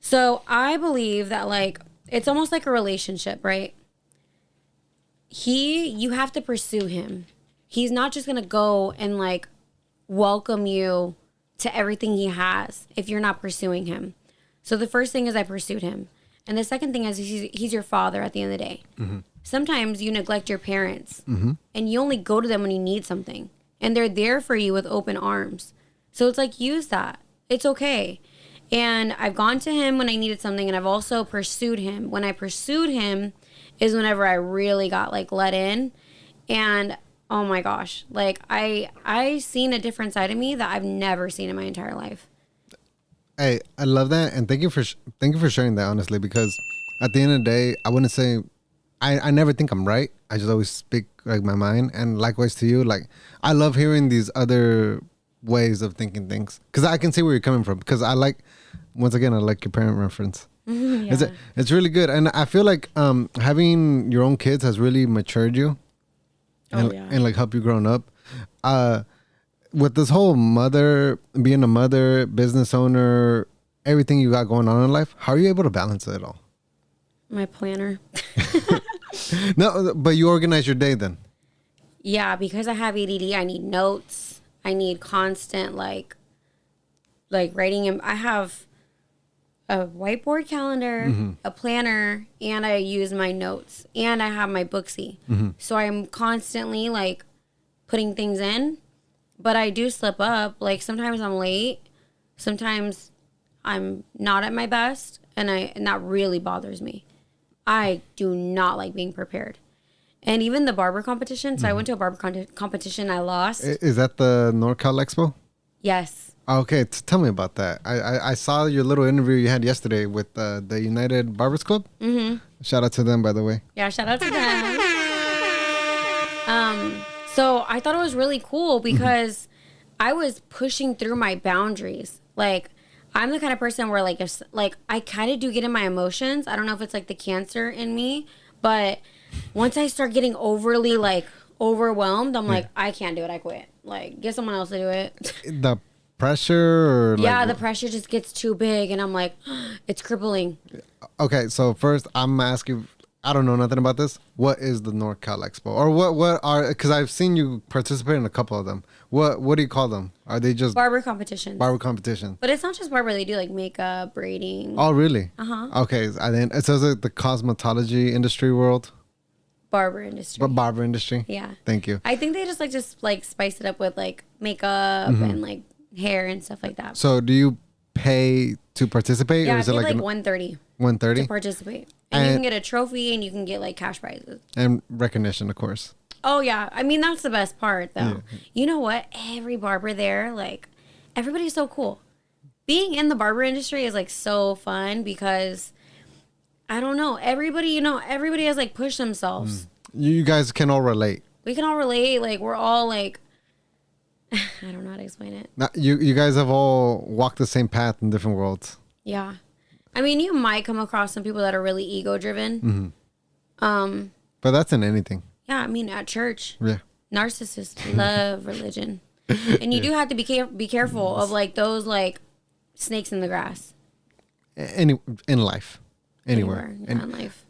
So I believe that like, it's almost like a relationship, right? You have to pursue him. He's not just going to go and like welcome you to everything he has if you're not pursuing him. So the first thing is I pursued him. And the second thing is he's your father at the end of the day. Mm-hmm. Sometimes you neglect your parents and you only go to them when you need something. And they're there for you with open arms. So it's like, use that. It's okay. And I've gone to him when I needed something and I've also pursued him. When I pursued him is whenever I really got like let in. And Oh my gosh. Like I seen a different side of me that I've never seen in my entire life. Hey, I love that, and thank you for sharing that, honestly, because at the end of the day, I wouldn't say I never think I'm right. I just always speak like my mind, and likewise to you. Like, I love hearing these other ways of thinking things, because I can see where you're coming from. Because I like, once again, I like your parent reference. Yeah. It's really good, and I feel like having your own kids has really matured you, and like help you growing up. With this whole being a mother, business owner, everything you got going on in life, how are you able to balance it all? My planner. No, but you organize your day then. Yeah, because I have ADD, I need notes. I need constant like writing. I have a whiteboard calendar, a planner, and I use my notes, and I have my Booksy. So I'm constantly like putting things in, but I do slip up. Like sometimes I'm late, sometimes I'm not at my best, and that really bothers me. I do not like being prepared. And even the barber competition. So I went to a barber competition. I lost. Is that the NorCal Expo? Yes. Okay, tell me about that. I saw your little interview you had yesterday with the United Barbers Club. Shout out to them, by the way. Yeah, shout out to them. So I thought it was really cool because I was pushing through my boundaries. Like, I'm the kind of person where I kind of do get in my emotions. I don't know if it's like the Cancer in me, but once I start getting overly like overwhelmed, I'm like, I can't do it. I quit. Like, get someone else to do it. The pressure, or the pressure just gets too big, and I'm like, it's crippling. Okay, so first I'm gonna ask you. I don't know nothing about this. What is the NorCal Expo, or what are? Because I've seen you participate in a couple of them. What do you call them? Are they just barber competitions? Barber competition. But it's not just barber. They do like makeup, braiding. Oh, really? Okay. It says like the cosmetology industry world. Barber industry. Barber industry. Yeah. Thank you. I think they just spice it up with like makeup and like hair and stuff like that. So do you pay to participate? Yeah, or is it like $130 $130 to participate. And you can get a trophy and you can get like cash prizes. And recognition, of course. Oh, yeah. I mean, that's the best part, though. Yeah. You know what? Every barber there, like, everybody's so cool. Being in the barber industry is, like, so fun because, I don't know, everybody has, like, pushed themselves. You guys can all relate. We can all relate. Like, we're all, like, I don't know how to explain it. Now, you guys have all walked the same path in different worlds. Yeah. I mean, you might come across some people that are really ego-driven. But that's in anything. Yeah, I mean, at church. Yeah. Narcissists love religion. And you do have to be careful of, like, those, like, snakes in the grass. In life. Anywhere. In life.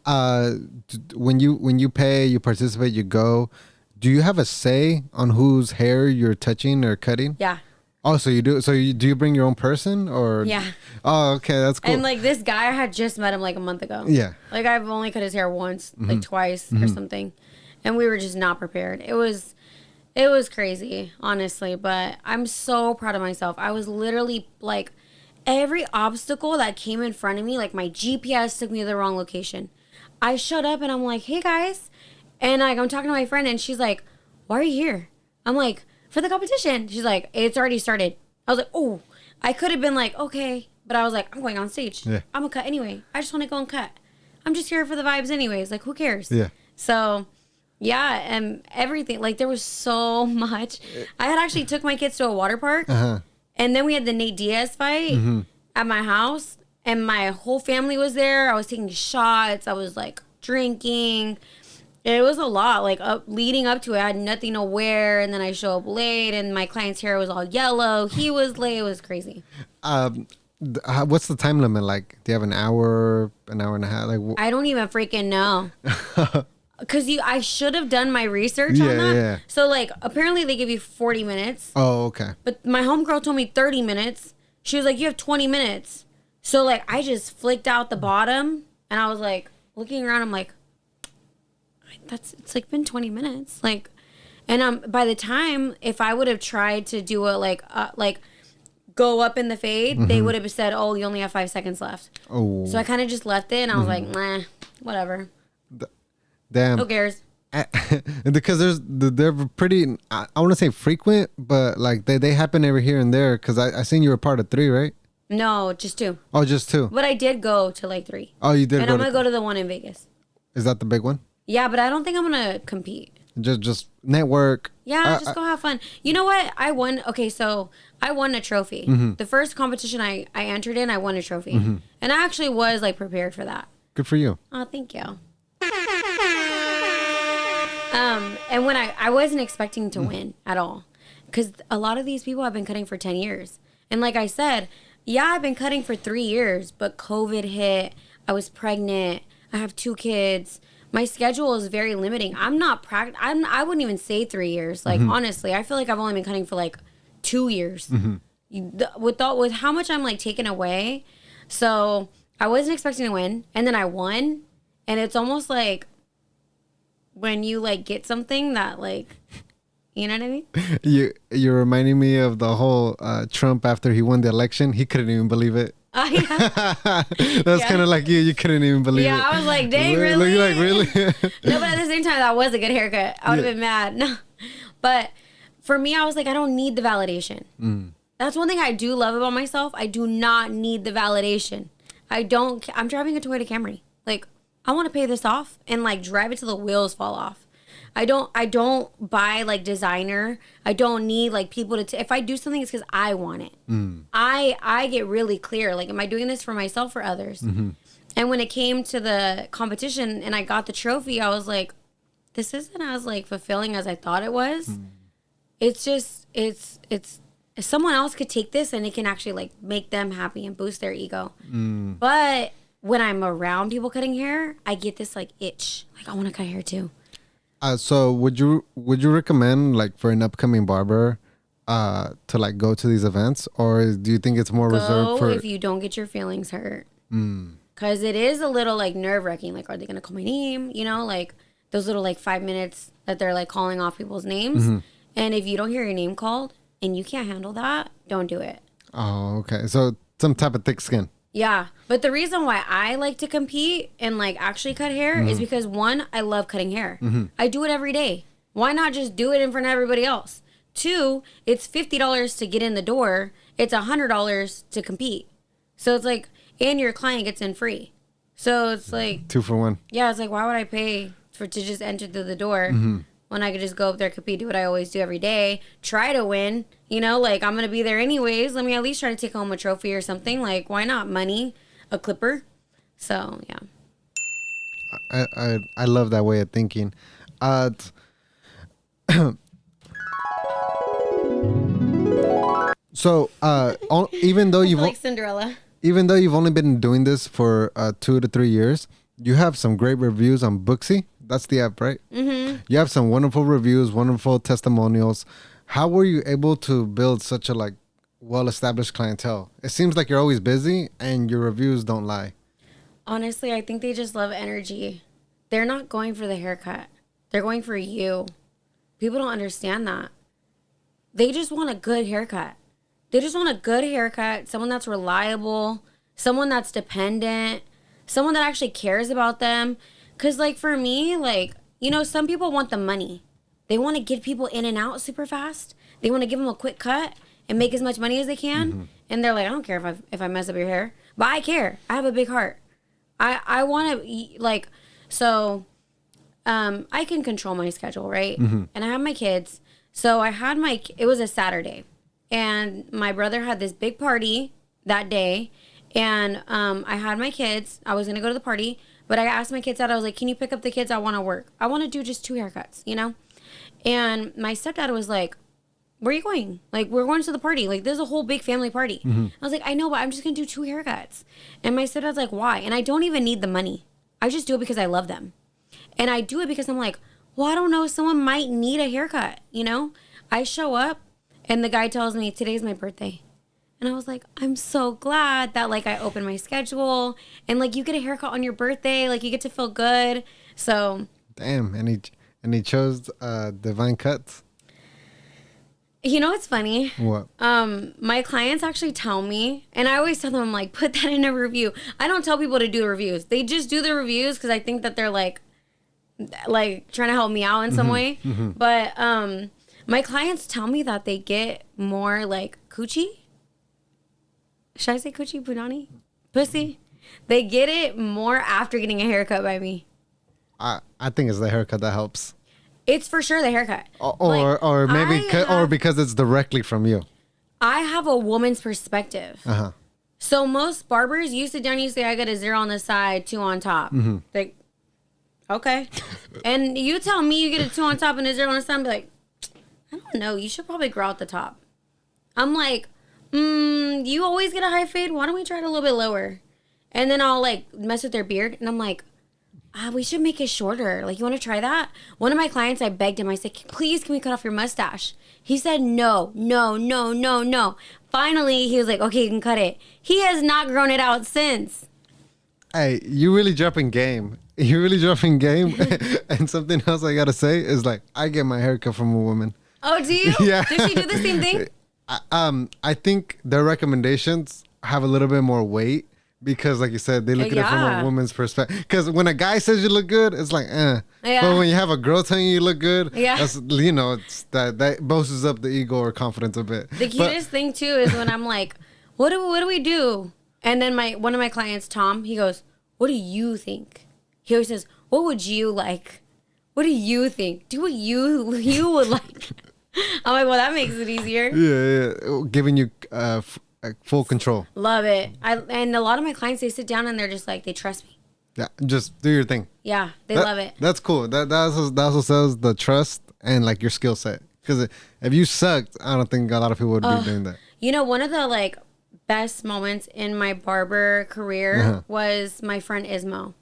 When you pay, you participate, you go, do you have a say on whose hair you're touching or cutting? Yeah. Oh, so you do. So do you bring your own person or? Yeah. Oh, okay, that's cool. And like this guy, I had just met him like a month ago. Yeah. Like I've only cut his hair once, like twice or something, and we were just not prepared. It was crazy, honestly. But I'm so proud of myself. I was literally like, every obstacle that came in front of me, like my GPS took me to the wrong location. I showed up and I'm like, hey guys, and like I'm talking to my friend and she's like, why are you here? I'm like, for the competition. She's like, it's already started. I was like, oh, I could have been like, okay. But I was like, I'm going on stage. Yeah. I'm going to cut anyway. I just want to go and cut. I'm just here for the vibes anyways. Like, who cares? Yeah. So, yeah, and everything. Like, there was so much. I had actually took my kids to a water park. And then we had the Nate Diaz fight at my house. And my whole family was there. I was taking shots. I was, like, drinking. It was a lot, like leading up to it. I had nothing to wear, and then I show up late, and my client's hair was all yellow. He was late. It was crazy. What's the time limit like? Do you have an hour and a half? Like, I don't even freaking know. Because I should have done my research on that. Yeah. So, like, apparently they give you 40 minutes. Oh, okay. But my homegirl told me 30 minutes. She was like, you have 20 minutes. So, like, I just flicked out the bottom, and I was, like, looking around. I'm like, it's like been 20 minutes. Like, and by the time, if I would have tried to do it, like go up in the fade, they would have said, oh, you only have 5 seconds left. Oh. So I kind of just left it, and I was like, nah, whatever. Damn. Who cares? Because they're pretty, I want to say frequent, but like they happen every here and there. Because I seen you were part of 3, right? No, just 2. Oh, just 2. But I did go to like 3. Oh, you did. And I'm gonna go to the one in Vegas. Is that the big one? Yeah, but I don't think I'm gonna compete. Just network. Yeah, just go have fun. You know what? I won. Okay, so I won a trophy. The first competition I entered in, I won a trophy, and I actually was like prepared for that. Good for you. Oh, thank you. And when I wasn't expecting to win at all, because a lot of these people have been cutting for 10 years, and like I said, yeah, I've been cutting for 3 years, but COVID hit. I was pregnant. I have 2 kids. My schedule is very limiting. I'm not I wouldn't even say 3 years. Like, honestly, I feel like I've only been cutting for like 2 years. With how much I'm like taken away. So I wasn't expecting to win. And then I won. And it's almost like when you like get something that like, you know what I mean? You're reminding me of the whole Trump after he won the election. He couldn't even believe it. Oh, yeah. That's kind of like you. You couldn't even believe it. Yeah, I was like, dang, really? Like, really? No, but at the same time, that was a good haircut. I would have been mad. No. But for me, I was like, I don't need the validation. That's one thing I do love about myself. I do not need the validation. I'm driving a Toyota Camry. Like, I want to pay this off and like drive it till the wheels fall off. I don't buy like designer. I don't need like people to, if I do something, it's because I want it. I get really clear. Like, am I doing this for myself or others? And when it came to the competition and I got the trophy, I was like, this isn't as like fulfilling as I thought it was. It's just, it's someone else could take this and it can actually like make them happy and boost their ego. But when I'm around people cutting hair, I get this like itch. Like, I want to cut hair too. So would you recommend like for an upcoming barber to like go to these events, or do you think it's more reserved for if you don't get your feelings hurt? Because it is a little like nerve wracking. Like, are they gonna call my name? You know, like those little like 5 minutes that they're like calling off people's names. And if you don't hear your name called and you can't handle that, don't do it. Oh, okay. So some type of thick skin. Yeah, but the reason why I like to compete and like actually cut hair is because 1, I love cutting hair. I do it every day. Why not just do it in front of everybody else? 2, it's $50 to get in the door. It's $100 to compete. So it's like, and your client gets in free. So it's like 2 for 1. Yeah, it's like, why would I pay to just enter through the door when I could just go up there, compete, do what I always do every day, try to win? You know, like, I'm going to be there anyways. Let me at least try to take home a trophy or something. Like, why not? Money, a clipper. So, yeah. I love that way of thinking. So, even though you've like Cinderella. Even though you've only been doing this for 2 to 3 years, you have some great reviews on Booksy. That's the app, right? You have some wonderful reviews, wonderful testimonials. How were you able to build such a like well-established clientele? It seems like you're always busy and your reviews don't lie. Honestly, I think they just love energy. They're not going for the haircut. They're going for you. People don't understand that. They just want a good haircut. They just want a good haircut, someone that's reliable, someone that's dependent, someone that actually cares about them. Because, like, for me, like, you know, some people want the money. They want to get people in and out super fast. They want to give them a quick cut and make as much money as they can. And they're like, I don't care if I mess up your hair. But I care. I have a big heart. I want to, like, so I can control my schedule, right? And I have my kids. So I had it was a Saturday. And my brother had this big party that day. And I had my kids. I was going to go to the party. But I asked my kids out. I was like, can you pick up the kids? I want to work. I want to do just 2 haircuts, you know? And my stepdad was like, where are you going? Like, we're going to the party. Like, there's a whole big family party. I was like, I know, but I'm just going to do 2 haircuts. And my stepdad's like, why? And I don't even need the money. I just do it because I love them. And I do it because I'm like, well, I don't know. Someone might need a haircut, you know? I show up and the guy tells me, today's my birthday. And I was like, I'm so glad that, like, I opened my schedule. And, like, you get a haircut on your birthday. Like, you get to feel good. So. Damn. And he chose Divine Cuts. You know what's funny? What? My clients actually tell me, and I always tell them, I'm like, put that in a review. I don't tell people to do reviews. They just do the reviews because I think that they're, like, like trying to help me out in some way. But my clients tell me that they get more like coochie. Should I say coochie, punani? Pussy? They get it more after getting a haircut by me. I think it's the haircut that helps. It's for sure the haircut. Or maybe or because it's directly from you. I have a woman's perspective. Uh-huh. So most barbers, you sit down, you say, I got a 0 on the side, 2 on top. Like, okay. And you tell me you get a 2 on top and a 0 on the side, I'm like, I don't know. You should probably grow out the top. I'm like, you always get a high fade. Why don't we try it a little bit lower? And then I'll like mess with their beard. And I'm like, we should make it shorter. Like, you want to try that? One of my clients, I begged him. I said, please, can we cut off your mustache? He said, no. Finally, he was like, okay, you can cut it. He has not grown it out since. Hey, you really dropping game. You're really dropping game. And something else I got to say is like, I get my haircut from a woman. Oh, do you? Yeah. Does she do the same thing? I think their recommendations have a little bit more weight. Because, like you said, they look at it from a woman's perspective. Because when a guy says you look good, it's like, eh. Yeah. But when you have a girl telling you look good, that's, you know, it's that boosts up the ego or confidence a bit. The cutest thing, too, is when I'm like, what do we do? And then one of my clients, Tom, he goes, what do you think? He always says, what would you like? What do you think? Do what you would like. I'm like, well, that makes it easier. Yeah. Giving you full control. Love it. And a lot of my clients, they sit down and they're just like, they trust me. Yeah, just do your thing. Yeah, they love it. That's cool. That also sells the trust and like your skill set. Because if you sucked, I don't think a lot of people would be doing that. You know, one of the like best moments in my barber career was my friend Ismo.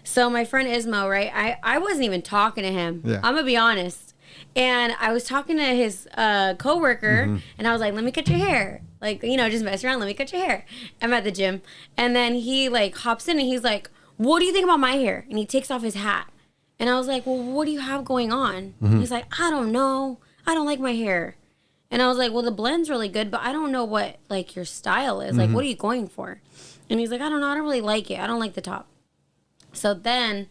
So my friend Ismo, right? I wasn't even talking to him. Yeah. I'm gonna be honest. And I was talking to his coworker, and I was like, "Let me cut your hair." Like, you know, just mess around. Let me cut your hair. I'm at the gym. And then he like hops in and he's like, what do you think about my hair? And he takes off his hat. And I was like, well, what do you have going on? He's like, I don't know. I don't like my hair. And I was like, well, the blend's really good, but I don't know what like your style is. Like, what are you going for? And he's like, I don't know. I don't really like it. I don't like the top. So then,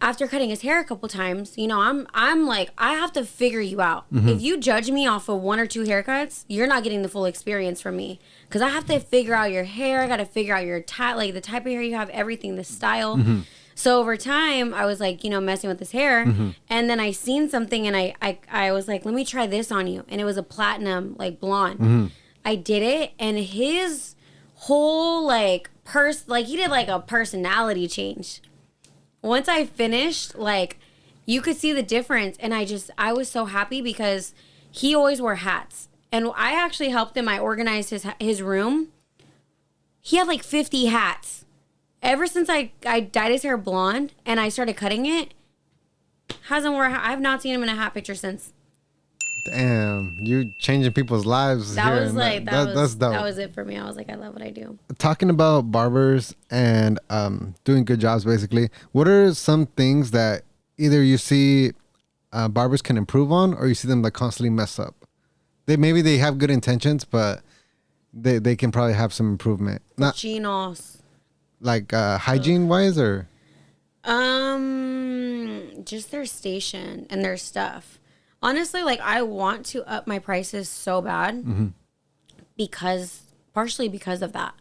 after cutting his hair a couple times, you know, I'm like, I have to figure you out. If you judge me off of 1 or 2 haircuts, you're not getting the full experience from me. Because I have to figure out your hair. I got to figure out your type, like the type of hair you have, everything, the style. So over time, I was like, you know, messing with his hair. And then I seen something and I was like, let me try this on you. And it was a platinum, like blonde. I did it. And his whole like he did like a personality change. Once I finished, like, you could see the difference. And I was so happy because he always wore hats. And I actually helped him. I organized his room. He had like 50 hats. Ever since I dyed his hair blonde and I started cutting it, hasn't worn a hat. I have not seen him in a hat picture since. Damn, you changing people's lives. That here was like, that's dope. That was it for me. I was like, I love what I do. Talking about barbers and doing good jobs, basically, what are some things that either you see barbers can improve on, or you see them like constantly mess up? Maybe they have good intentions, but they can probably have some improvement. Not Chinos. Like hygiene wise, or just their station and their stuff. Honestly, like, I want to up my prices so bad partially because of that.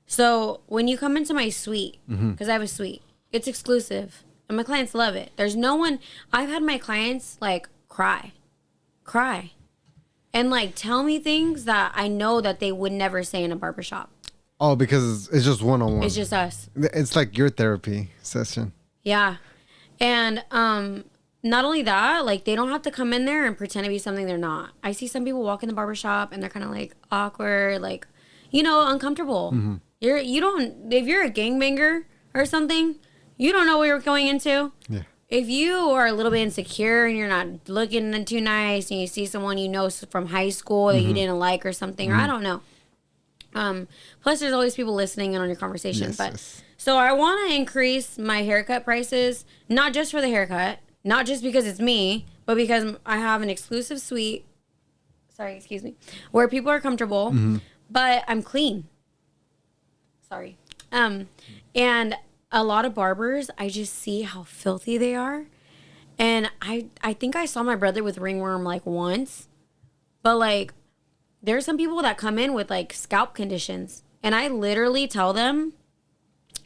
So when you come into my suite, because I have a suite, it's exclusive and my clients love it. There's no one, I've had my clients like cry and like tell me things that I know that they would never say in a barbershop. Oh, because it's just one-on-one. It's just us. It's like your therapy session. Yeah. And, not only that, like, they don't have to come in there and pretend to be something they're not. I see some people walk in the barbershop and they're kind of like awkward, like, you know, uncomfortable. If you're a gangbanger or something, you don't know what you're going into. Yeah. If you are a little bit insecure and you're not looking too nice and you see someone you know from high school that you didn't like or something, or I don't know. Plus there's always people listening in on your conversation. So I want to increase my haircut prices, not just for the haircut, not just because it's me, but because I have an exclusive suite. Sorry, excuse me. Where people are comfortable, but I'm clean. Sorry. And a lot of barbers, I just see how filthy they are. And I think I saw my brother with ringworm like once. But like, there's some people that come in with like scalp conditions. And I literally tell them,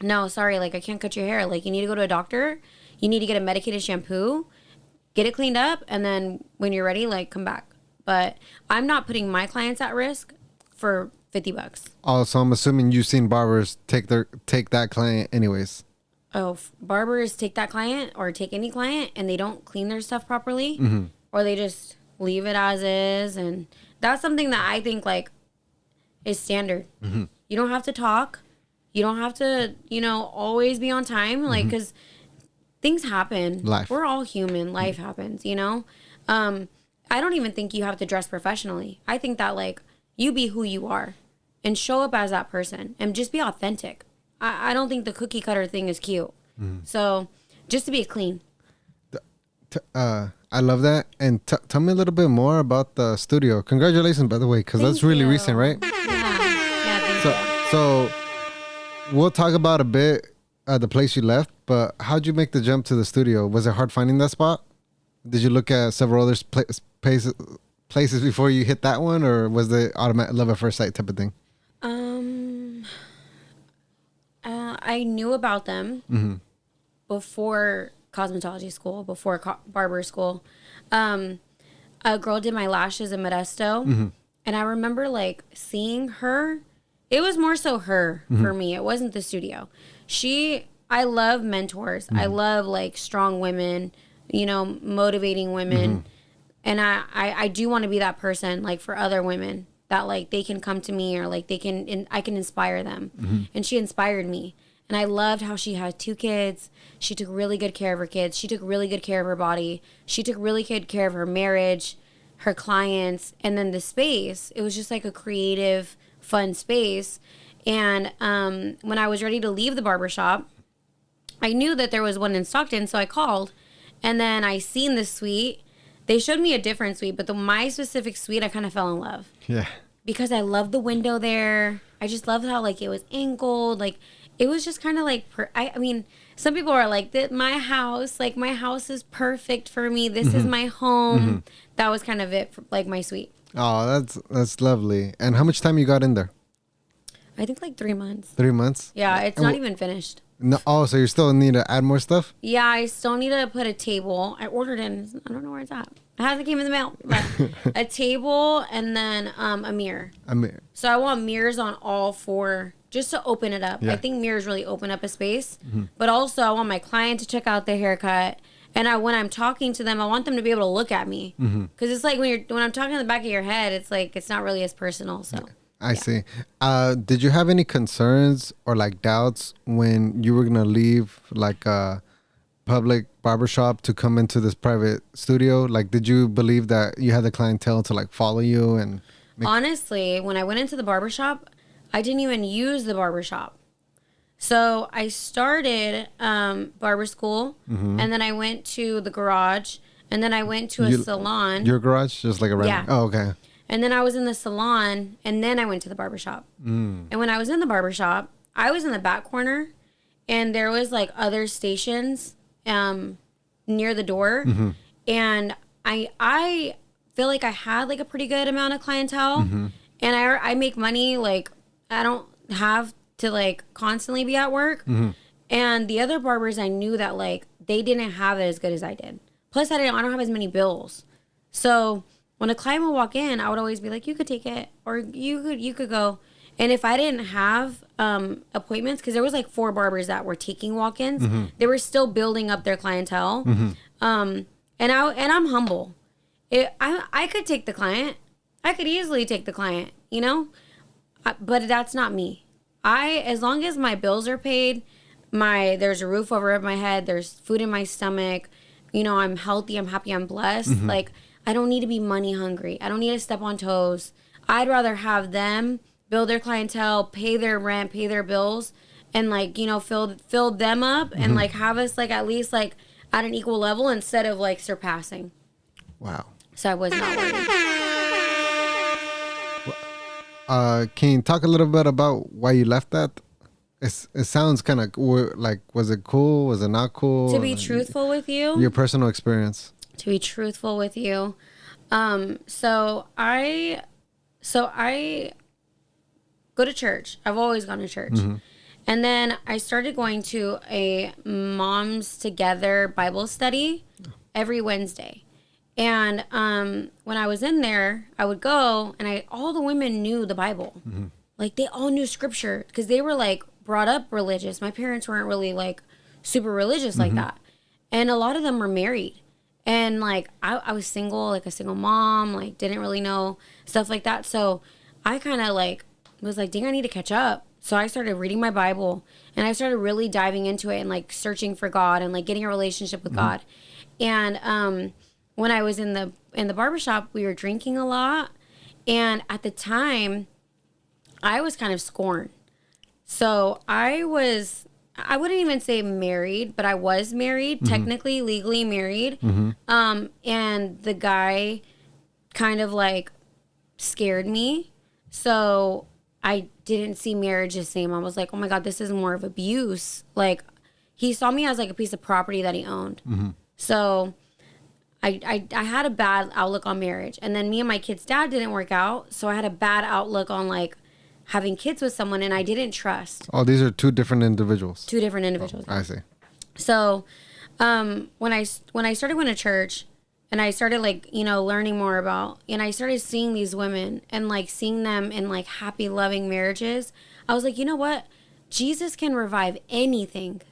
no, sorry, like I can't cut your hair. Like you need to go to a doctor. You need to get a medicated shampoo, get it cleaned up. And then when you're ready, like come back. But I'm not putting my clients at risk for $50. Oh, so I'm assuming you've seen barbers take that client anyways. Oh, barbers take that client or take any client and they don't clean their stuff properly, or they just leave it as is. And that's something that I think like is standard. You don't have to talk. You don't have to, always be on time. Like, because things happen. Life. We're all human. Life happens, I don't even think you have to dress professionally. I think that like you be who you are and show up as that person and just be authentic. I don't think the cookie cutter thing is cute. So just to be clean. I love that. And tell me a little bit more about the studio. Congratulations, by the way, because that's really recent, right? Yeah, thank you. So we'll talk about a bit the place you left, but how'd you make the jump to the studio? Was it hard finding that spot? Did you look at several other places before you hit that one, or was it automatic love at first sight type of thing? I knew about them before cosmetology school, before barber school. A girl did my lashes in Modesto, and I remember like seeing her. It was more so her for me. It wasn't the studio. I love mentors. I love like strong women, motivating women. And I do want to be that person like for other women that like they can come to me or like I can inspire them. And she inspired me. And I loved how she had 2 kids. She took really good care of her kids. She took really good care of her body. She took really good care of her marriage, her clients, and then the space. It was just like a creative, fun space. And when I was ready to leave the barbershop, I knew that there was one in Stockton, so I called. And then I seen this suite. They showed me a different suite, but my specific suite, I kind of fell in love. Yeah. Because I loved the window there. I just loved how like it was angled. Like it was just kind of like, I mean, some people are like, my house is perfect for me. This is my home. That was kind of it for, like my suite. Oh, that's lovely. And how much time you got in there? I think like 3 months. 3 months? Yeah, it's not even finished. No, so you still need to add more stuff? Yeah, I still need to put a table. I ordered it. I don't know where it's at. It hasn't came in the mail. But a table and then a mirror. A mirror. So I want mirrors on all 4 just to open it up. Yeah. I think mirrors really open up a space. But also I want my client to check out their haircut. And when I'm talking to them, I want them to be able to look at me. Because it's like when I'm talking in the back of your head, it's like it's not really as personal. So. Yeah. I see. Did you have any concerns or like doubts when you were going to leave like a public barbershop to come into this private studio? Like, did you believe that you had the clientele to like follow you? And honestly, when I went into the barbershop, I didn't even use the barbershop. So I started barber school and then I went to the garage and then I went to a salon. Your garage? Just like a random? Yeah. Oh, okay. And then I was in the salon, and then I went to the barbershop. And when I was in the barbershop, I was in the back corner, and there was like other stations near the door. And I feel like I had like a pretty good amount of clientele. And I make money, like I don't have to like constantly be at work. And the other barbers, I knew that like they didn't have it as good as I did. Plus, I don't have as many bills. So when a client would walk in, I would always be like, you could take it or you could go. And if I didn't have appointments, because there was like 4 barbers that were taking walk-ins, they were still building up their clientele. And I'm humble. I could take the client. I could easily take the client, but that's not me. As long as my bills are paid, there's a roof over my head, there's food in my stomach, I'm healthy, I'm happy, I'm blessed. Like, I don't need to be money hungry. I don't need to step on toes. I'd rather have them build their clientele, pay their rent, pay their bills, and like, fill them up and like have us like at least like at an equal level instead of like surpassing. Wow. So I was not worried. Can you talk a little bit about why you left that? it sounds kind of like, was it cool? Was it not cool? To be truthful with you. Your personal experience. To be truthful with you. So I go to church. I've always gone to church. Mm-hmm. And then I started going to a Moms Together Bible study every Wednesday. And when I was in there, I would go, and all the women knew the Bible. Mm-hmm. Like, they all knew scripture because they were, like, brought up religious. My parents weren't really, like, super religious mm-hmm. like that. And a lot of them were married. And, like, I was single, like a single mom, like, didn't really know stuff like that. So I kind of, like, was like, dang, I need to catch up. So I started reading my Bible, and I started really diving into it and, like, searching for God and, like, getting a relationship with mm-hmm. God. And when I was in the barbershop, we were drinking a lot. And at the time, I was kind of scorned. So I wouldn't even say married, but I was married, mm-hmm. technically, legally married. Mm-hmm. And the guy kind of, like, scared me. So I didn't see marriage the same. I was like, oh my God, this is more of abuse. Like, he saw me as, like, a piece of property that he owned. Mm-hmm. So I had a bad outlook on marriage. And then me and my kid's dad didn't work out. So I had a bad outlook on, like, having kids with someone, and I didn't trust. Oh, these are two different individuals. Two different individuals. Oh, I see. So when I started going to church, and I started, like, you know, learning more about, and I started seeing these women and, like, seeing them in, like, happy, loving marriages, I was like, you know what? Jesus can revive anything.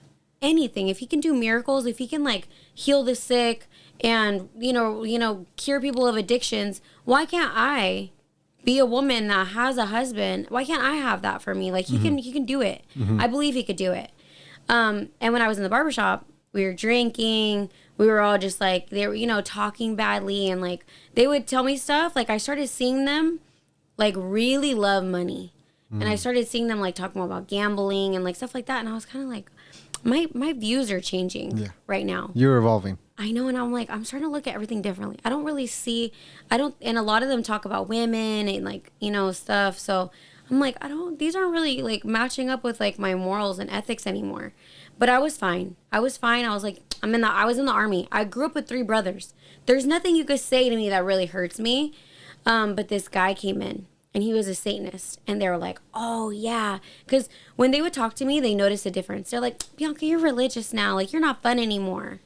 Anything. If he can do miracles, if he can, like, heal the sick and, you know, cure people of addictions, why can't I be a woman that has a husband? Why can't I have that for me? Like, he mm-hmm. can do it. Mm-hmm. I believe he could do it. And when I was in the barbershop, we were drinking. We were all just, like, they were, you know, talking badly. And, like, they would tell me stuff. Like, I started seeing them, like, really love money. Mm. And I started seeing them, like, talking about gambling and, like, stuff like that. And I was kind of like, my views are changing right now. You're evolving. I know. And I'm like, I'm starting to look at everything differently. And a lot of them talk about women and, like, you know, stuff. So I'm like, these aren't really, like, matching up with, like, my morals and ethics anymore. But I was fine. I was like, I was in the Army. I grew up with 3 brothers. There's nothing you could say to me that really hurts me. But this guy came in, and he was a Satanist. And they were like, oh, yeah. Because when they would talk to me, they noticed a difference. They're like, Bianca, you're religious now. Like, you're not fun anymore.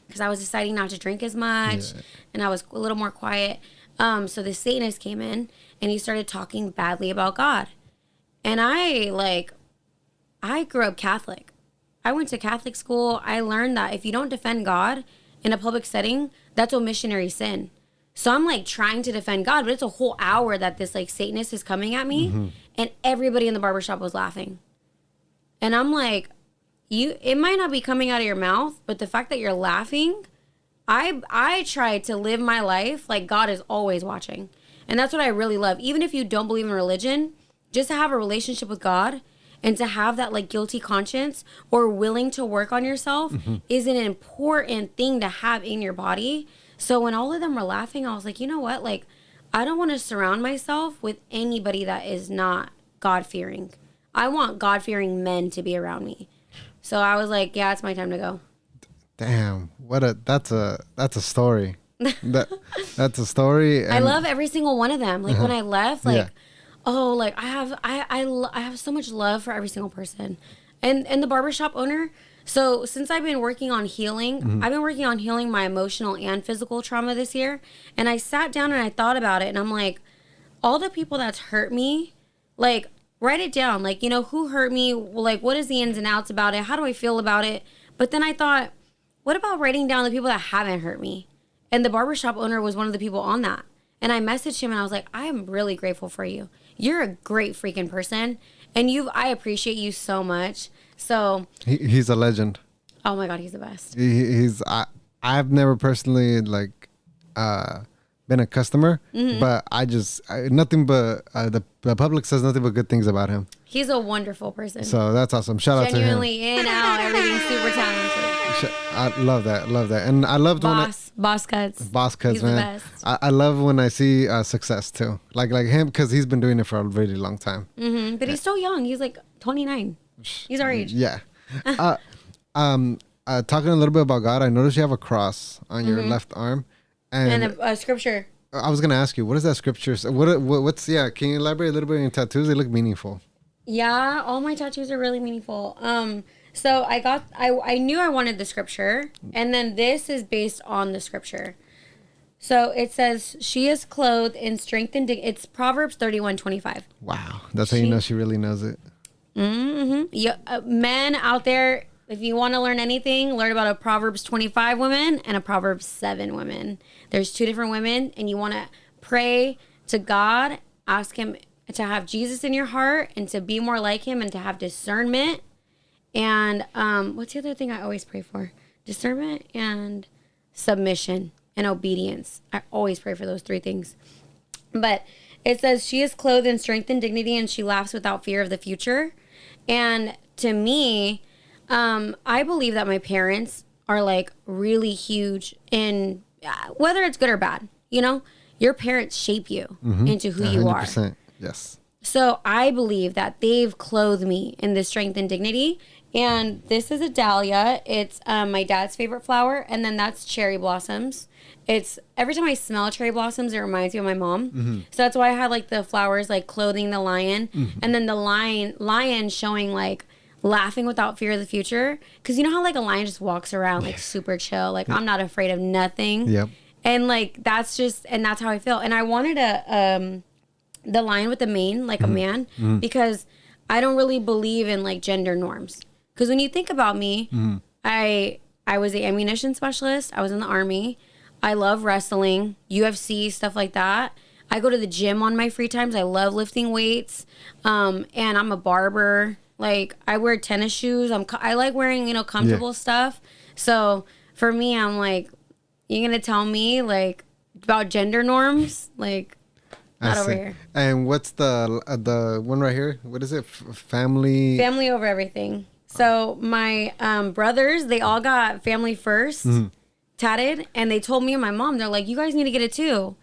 Because I was deciding not to drink as much. Yeah. And I was a little more quiet. So the Satanist came in, and he started talking badly about God. And I grew up Catholic. I went to Catholic school. I learned that if you don't defend God in a public setting, that's a missionary sin. So I'm, like, trying to defend God, but it's a whole hour that this, like, Satanist is coming at me, mm-hmm. and everybody in the barbershop was laughing. And I'm like, it might not be coming out of your mouth, but the fact that you're laughing, I try to live my life like God is always watching. And that's what I really love. Even if you don't believe in religion, just to have a relationship with God and to have that, like, guilty conscience or willing to work on yourself mm-hmm. is an important thing to have in your body. So when all of them were laughing, I was like, you know what? Like, I don't want to surround myself with anybody that is not God-fearing. I want God-fearing men to be around me. So I was like, yeah, it's my time to go. Damn, that's a story. That's a story. And I love every single one of them. Like, when I left, like, like, I have so much love for every single person. And the barbershop owner, so since I've been working on healing, mm-hmm. I've been working on healing my emotional and physical trauma this year. And I sat down and I thought about it, and I'm like, all the people that's hurt me, like, write it down. Like, you know, who hurt me? Like, what is the ins and outs about it? How do I feel about it? But then I thought, what about writing down the people that haven't hurt me? And the barbershop owner was one of the people on that. And I messaged him and I was like, I am really grateful for you. You're a great freaking person. And I appreciate you so much. So he's a legend. Oh my God, he's the best. I've never personally, like, been a customer, mm-hmm. but nothing but the public says nothing but good things about him. He's a wonderful person. So that's awesome. Shout out to him. Genuinely in, out, everything, super talented. I love that. And I loved Boss Cuts. He's man. The best. I love when I see success too. Like him, because he's been doing it for a really long time. Mm-hmm. But he's still young. He's like 29. He's our age. Yeah. Talking a little bit about God, I noticed you have a cross on your left arm, and a scripture. I was gonna ask you, what is that scripture? What's Can you elaborate a little bit on your tattoos? They look meaningful. Yeah, all my tattoos are really meaningful. So I knew I wanted the scripture, and then this is based on the scripture. So it says, "She is clothed in strength and dignity." It's Proverbs 31:25. Wow, that's how you know she really knows it. Yeah, men out there, if you want to learn anything, learn about a Proverbs 25 woman and a Proverbs 7 woman. There's two different women, and you want to pray to God, ask him to have Jesus in your heart and to be more like him and to have discernment. And what's the other thing I always pray for? Discernment and submission and obedience. I always pray for those three things. But it says, "She is clothed in strength and dignity, and she laughs without fear of the future." And to me, I believe that my parents are like really huge in whether it's good or bad. You know, your parents shape you into who you are. 100%. Yes. So I believe that they've clothed me in this strength and dignity. And this is a dahlia. It's my dad's favorite flower. And then that's cherry blossoms. It's every time I smell cherry blossoms, it reminds me of my mom. So that's why I had like the flowers like clothing the lion. And then the lion showing like laughing without fear of the future. Because you know how like a lion just walks around like super chill. Like I'm not afraid of nothing. Yep. And like that's how I feel. And I wanted the lion with the mane, like a man, because I don't really believe in like gender norms. Because when you think about me, I was an ammunition specialist. I was in the Army. I love wrestling, UFC, stuff like that. I go to the gym on my free times. I love lifting weights. And I'm a barber. Like I wear tennis shoes. I like wearing, comfortable stuff. So for me, I'm like, you're going to tell me like about gender norms? Like, not over here. And what's the one right here? What is it? Family over everything. So my brothers, they all got family first tatted, and they told me and my mom, they're like, you guys need to get it too.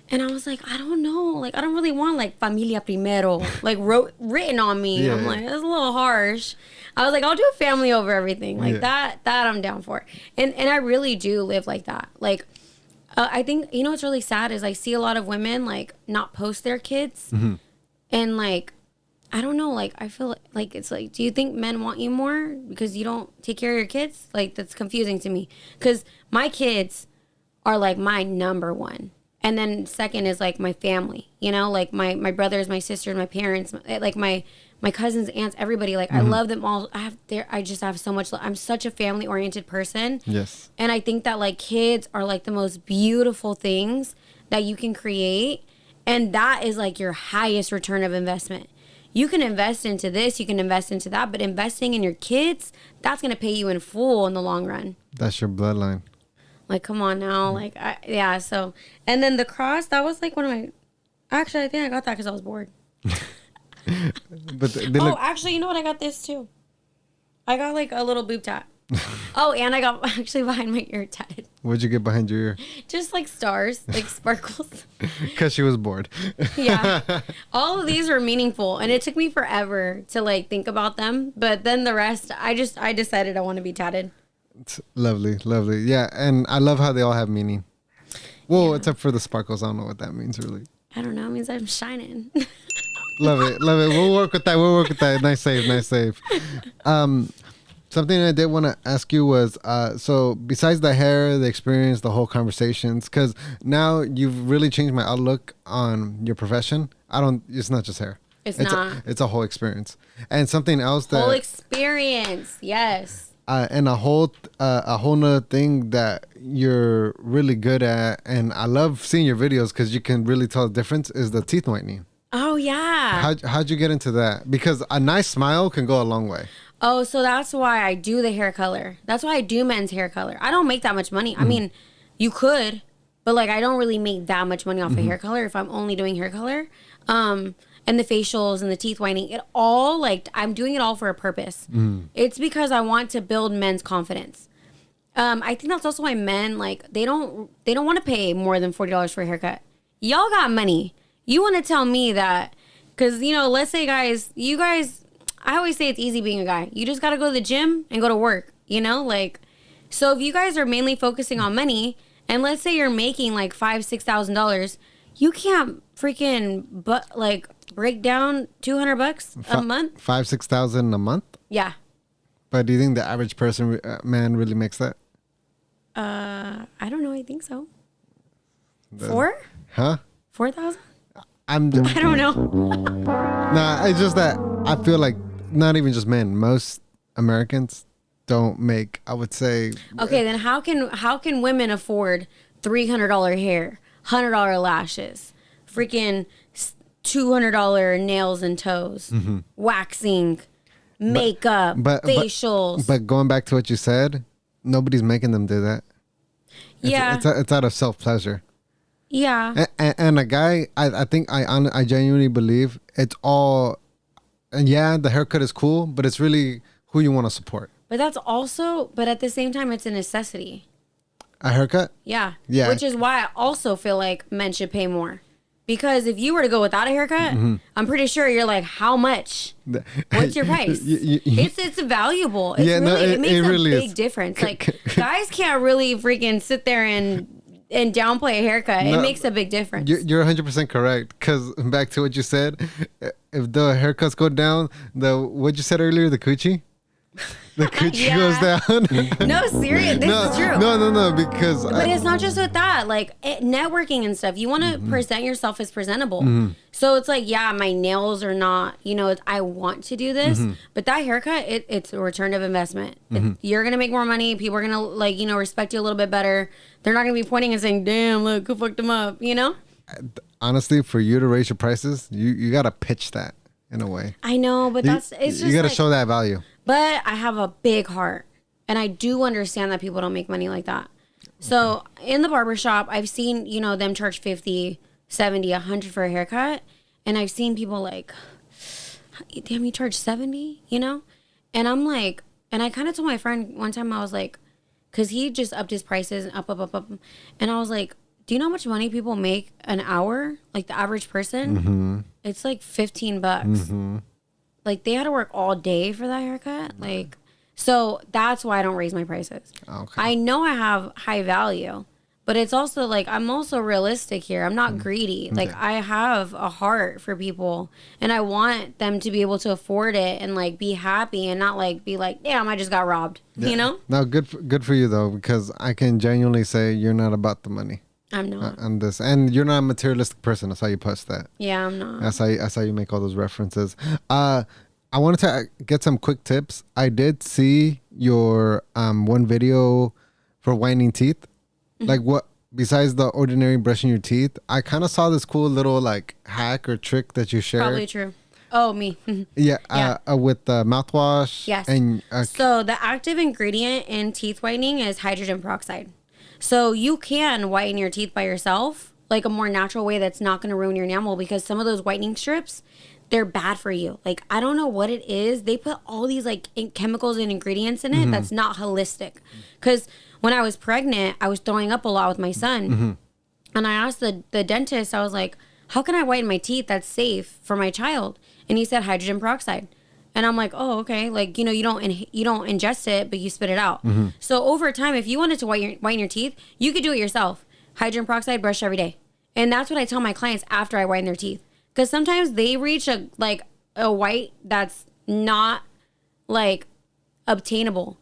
And I was like, I don't know. Like, I don't really want like familia primero, like written on me. I'm like, that's a little harsh. I was like, I'll do family over everything. Like that I'm down for. And I really do live like that. Like, I think, what's really sad is I see a lot of women like not post their kids. And like, I don't know, like I feel like it's like, do you think men want you more because you don't take care of your kids? Like that's confusing to me, because my kids are like my number one, and then second is like my family, like my brothers, my sisters, my parents, like my cousins, aunts, everybody. Like I love them all. I just have so much. I'm such a family oriented person. Yes. And I think that like kids are like the most beautiful things that you can create, and that is like your highest return of investment. You can invest into this, you can invest into that, but investing in your kids, that's going to pay you in full in the long run. That's your bloodline. Like, come on now. Like, so. And then the cross, that was like one of my, actually, I think I got that because I was bored. But actually, you know what? I got this too. I got like a little boob tat. Oh, and I got actually behind my ear tatted. What'd you get behind your ear? Just like stars, like sparkles. Because she was bored. Yeah. All of these were meaningful, and it took me forever to like think about them. But then the rest, I decided I want to be tatted. It's lovely, lovely. Yeah, and I love how they all have meaning. Well, except for the sparkles. I don't know what that means really. I don't know. It means I'm shining. Love it. We'll work with that. Nice save. Something I did want to ask you was, so besides the hair, the experience, the whole conversations, because now you've really changed my outlook on your profession. It's not just hair. It's a whole experience. And something else whole experience. Yes. And a whole nother thing that you're really good at, and I love seeing your videos because you can really tell the difference, is the teeth whitening. Oh, yeah. How'd you get into that? Because a nice smile can go a long way. Oh, so that's why I do the hair color. That's why I do men's hair color. I don't make that much money. I mean, you could, but like I don't really make that much money off of hair color if I'm only doing hair color. And the facials and the teeth whitening, it all like I'm doing it all for a purpose. It's because I want to build men's confidence. I think that's also why men like they don't want to pay more than $40 for a haircut. Y'all got money. You want to tell me that because let's say you guys. I always say it's easy being a guy. You just got to go to the gym and go to work, you know? Like, so if you guys are mainly focusing on money, and let's say you're making like $5,000-$6,000, you can't freaking break down $200 a month. 5,000-6,000 a month. Yeah. But do you think the average person, man, really makes that? I don't know. I think so. 4? Huh? 4,000? I don't know. Nah, it's just that I feel like not even just men, most Americans don't make, I would say. Okay, then how can women afford $300 hair, $100 lashes, freaking $200 nails and toes, waxing, makeup, facials? But going back to what you said, nobody's making them do that. It's out of self-pleasure. Yeah. And a guy, I think I genuinely believe it's all, and yeah, the haircut is cool, but it's really who you want to support. But but at the same time, it's a necessity. A haircut? Yeah. Yeah. Which is why I also feel like men should pay more. Because if you were to go without a haircut, I'm pretty sure you're like, how much? What's your price? It's valuable. It makes a big difference. Like, guys can't really freaking sit there and downplay a haircut. It makes a big difference. You're 100% correct. Because back to what you said, if the haircuts go down, what you said earlier, the coochie? The coochie goes down. No, serious. This is true. No, because... But it's not just with that. Like, networking and stuff. You want to present yourself as presentable. So it's like, yeah, my nails are not, I want to do this. But that haircut, it's a return of investment. You're going to make more money. People are going to, respect you a little bit better. They're not going to be pointing and saying, damn, look, who fucked them up, Honestly, for you to raise your prices, you got to pitch that in a way. I know, but it's just you got to show that value. But I have a big heart, and I do understand that people don't make money like that. So in the barbershop, I've seen, them charge 50, 70, 100 for a haircut. And I've seen people like, damn, you charge 70, And I'm like, and I kind of told my friend one time, I was like, because he just upped his prices and up. And I was like, do you know how much money people make an hour? Like the average person? It's like $15. Like, they had to work all day for that haircut. Like, so that's why I don't raise my prices. Okay. I know I have high value, but it's also like, I'm also realistic here. I'm not greedy. Okay. Like, I have a heart for people, and I want them to be able to afford it and, like, be happy and not, like, be like, damn, I just got robbed, No, good for you, though, because I can genuinely say you're not about the money. I'm not. On this, and you're not a materialistic person. That's how you post that. Yeah, I'm not. That's how you make all those references. I wanted to get some quick tips. I did see your one video for whitening teeth. Like, what besides the ordinary brushing your teeth, I kind of saw this cool little like hack or trick that you shared. Probably true. Oh, me. Yeah. With the mouthwash. Yes. And so the active ingredient in teeth whitening is hydrogen peroxide. So you can whiten your teeth by yourself, like a more natural way that's not going to ruin your enamel, because some of those whitening strips, they're bad for you. Like, I don't know what it is. They put all these like chemicals and ingredients in it that's not holistic. Because when I was pregnant, I was throwing up a lot with my son. And I asked the dentist, I was like, how can I whiten my teeth that's safe for my child? And he said hydrogen peroxide. And I'm like, oh, okay. Like, you don't ingest it, but you spit it out. So over time, if you wanted to whiten your teeth, you could do it yourself. Hydrogen peroxide, brush every day. And that's what I tell my clients after I whiten their teeth. Because sometimes they reach a white that's not like obtainable.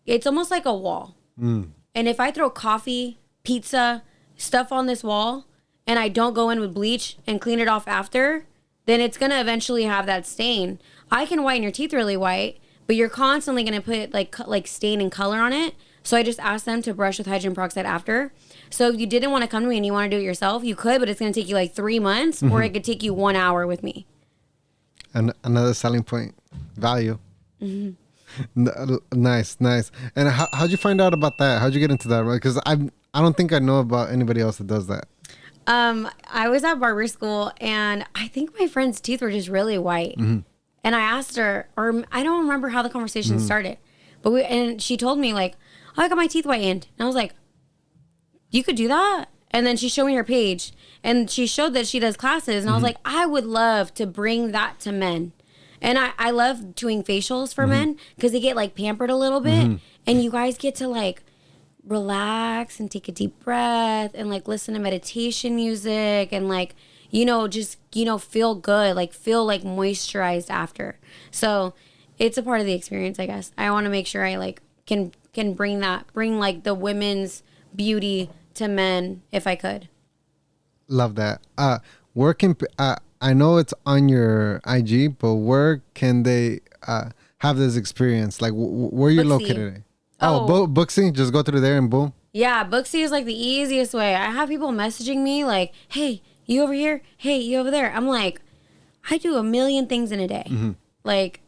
It's almost like a wall. And if I throw coffee, pizza, stuff on this wall, and I don't go in with bleach and clean it off after, then it's going to eventually have that stain. I can whiten your teeth really white, but you're constantly going to put like stain and color on it. So I just asked them to brush with hydrogen peroxide after. So if you didn't want to come to me and you want to do it yourself, you could, but it's going to take you like 3 months, or it could take you 1 hour with me. And another selling point, value. Nice. And how'd you find out about that? How'd you get into that? Because I don't think I know about anybody else that does that. I was at barber school, and I think my friend's teeth were just really white. And I asked her, or I don't remember how the conversation started, but she told me like, oh, I got my teeth whitened. And I was like, you could do that? And then she showed me her page, and she showed that she does classes. And I was like, I would love to bring that to men. And I love doing facials for men because they get like pampered a little bit, and you guys get to like relax and take a deep breath and like listen to meditation music and like, just, feel good, like feel like moisturized after. So it's a part of the experience, I guess. I want to make sure I like can bring like the women's beauty to men if I could. Love that. Where can I know it's on your IG, but where can they have this experience? Like, where are you Booksy. located? Booksy. Just go through there and boom. Yeah, Booksy is like the easiest way. I have people messaging me like, "Hey, you over here? Hey, you over there?" I'm like, I do a million things in a day. Like,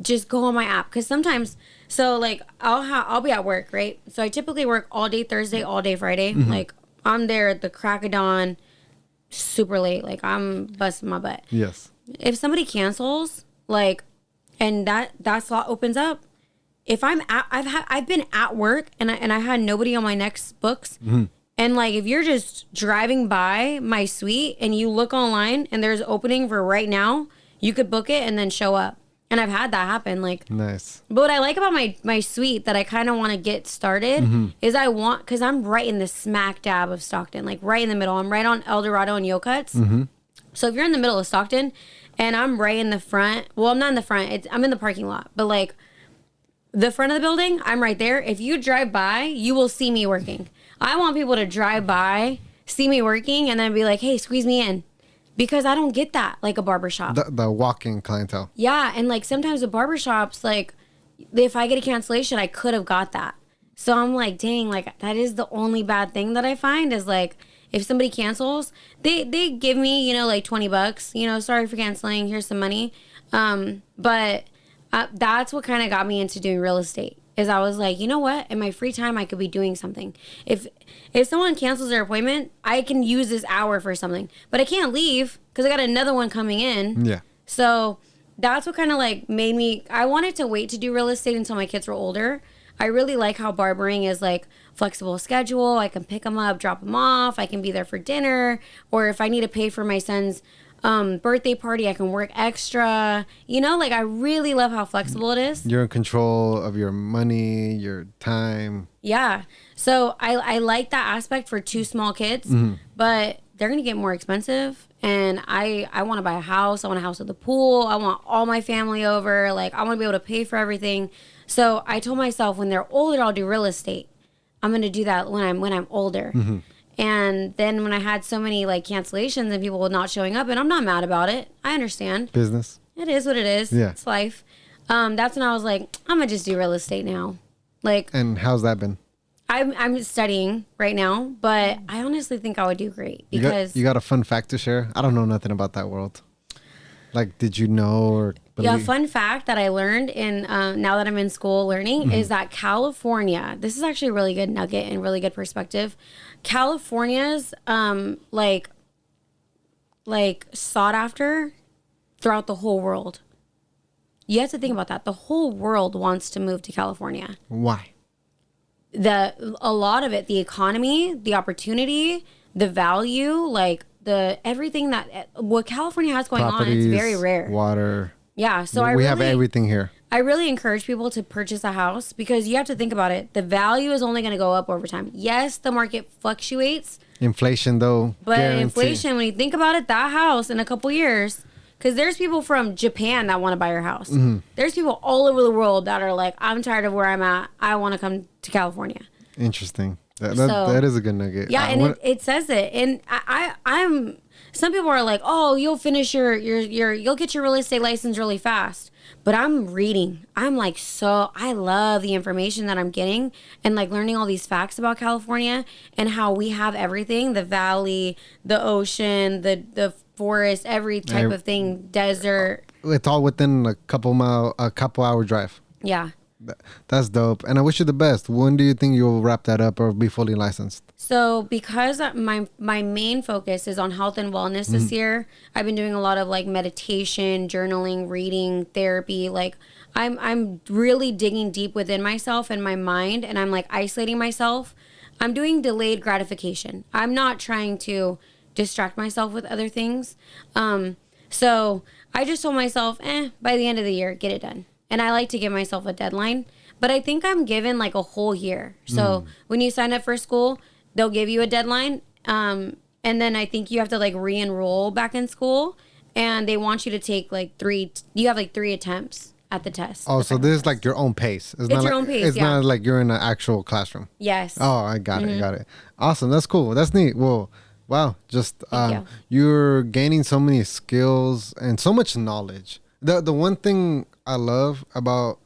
just go on my app because sometimes. So like, I'll be at work, right? So I typically work all day Thursday, all day Friday. Like, I'm there at the crack of dawn, super late. Like, I'm busting my butt. Yes. If somebody cancels, like, and that slot opens up, if I've been at work and I had nobody on my next books, and like if you're just driving by my suite and you look online and there's opening for right now, you could book it and then show up. And I've had that happen. Like, nice. But what I like about my suite that I kind of want to get started is because I'm right in the smack dab of Stockton, like right in the middle. I'm right on El Dorado and Yokuts. So if you're in the middle of Stockton and I'm right in the front, well, I'm not in the front. I'm in the parking lot. But like the front of the building, I'm right there. If you drive by, you will see me working. I want people to drive by, see me working, and then be like, hey, squeeze me in. Because I don't get that, like a barbershop. The walk-in clientele. Yeah, and like sometimes with barbershops, like if I get a cancellation, I could have got that. So I'm like, dang, like that is the only bad thing that I find is like if somebody cancels, they give me, like $20, sorry for canceling, here's some money. But that's what kind of got me into doing real estate. Is I was like, you know what? In my free time, I could be doing something. If someone cancels their appointment, I can use this hour for something. But I can't leave because I got another one coming in. Yeah. So that's what kind of like made me, I wanted to wait to do real estate until my kids were older. I really like how barbering is like flexible schedule. I can pick them up, drop them off. I can be there for dinner. Or if I need to pay for my son's birthday party, I can work extra. Like I really love how flexible it is. You're in control of your money, your time. Yeah. So I like that aspect for two small kids, but they're going to get more expensive. And I want to buy a house. I want a house with a pool. I want all my family over. Like I want to be able to pay for everything. So I told myself when they're older, I'll do real estate. I'm going to do that when I'm older. And then when I had so many like cancellations and people not showing up, and I'm not mad about it. I understand. Business. It is what it is. Yeah. It's life. That's when I was like, I'm going to just do real estate now. Like, and how's that been? I'm studying right now, but I honestly think I would do great because you got a fun fact to share? I don't know nothing about that world. Like, did you know or believe? Yeah, a fun fact that I learned in now that I'm in school learning is that California, this is actually a really good nugget and really good perspective. California's like sought after throughout the whole world. You have to think about that. The whole world wants to move to California. Why? A lot of it, the economy, the opportunity, the value, like the everything that what California has going Properties, on, it's very rare. Water. Yeah, so we have everything here. I really encourage people to purchase a house because you have to think about it. The value is only going to go up over time. Yes, the market fluctuates. Inflation, though. But guarantee. inflation, when you think about it, that house in a couple years, because there's people from Japan that want to buy your house. There's people all over the world that are like, I'm tired of where I'm at. I want to come to California. Interesting. That is a good nugget. Yeah, and it says it. And I'm. Some people are like, oh, you'll finish you'll get your real estate license really fast. But I'm reading. I'm like, I love the information that I'm getting and like learning all these facts about California and how we have everything, the valley, the ocean, the forest, every type of thing, desert. It's all within a couple hour drive. Yeah. That's dope. And I wish you the best. When do you think you'll wrap that up or be fully licensed? So because my main focus is on health and wellness this year, I've been doing a lot of like meditation, journaling, reading, therapy. Like I'm really digging deep within myself and my mind, and I'm like isolating myself. I'm doing delayed gratification. I'm not trying to distract myself with other things. So I just told myself, by the end of the year, get it done. And I like to give myself a deadline. But I think I'm given like a whole year. So when you sign up for school, they'll give you a deadline. And then I think you have to like re-enroll back in school. And they want you to take like you have like 3 attempts at the test. Oh, so this is like your own pace. It's your own pace, It's not like you're in an actual classroom. Yes. Oh, I got it. Awesome. That's cool. That's neat. Well, wow. Just you're gaining so many skills and so much knowledge. The one thing I love about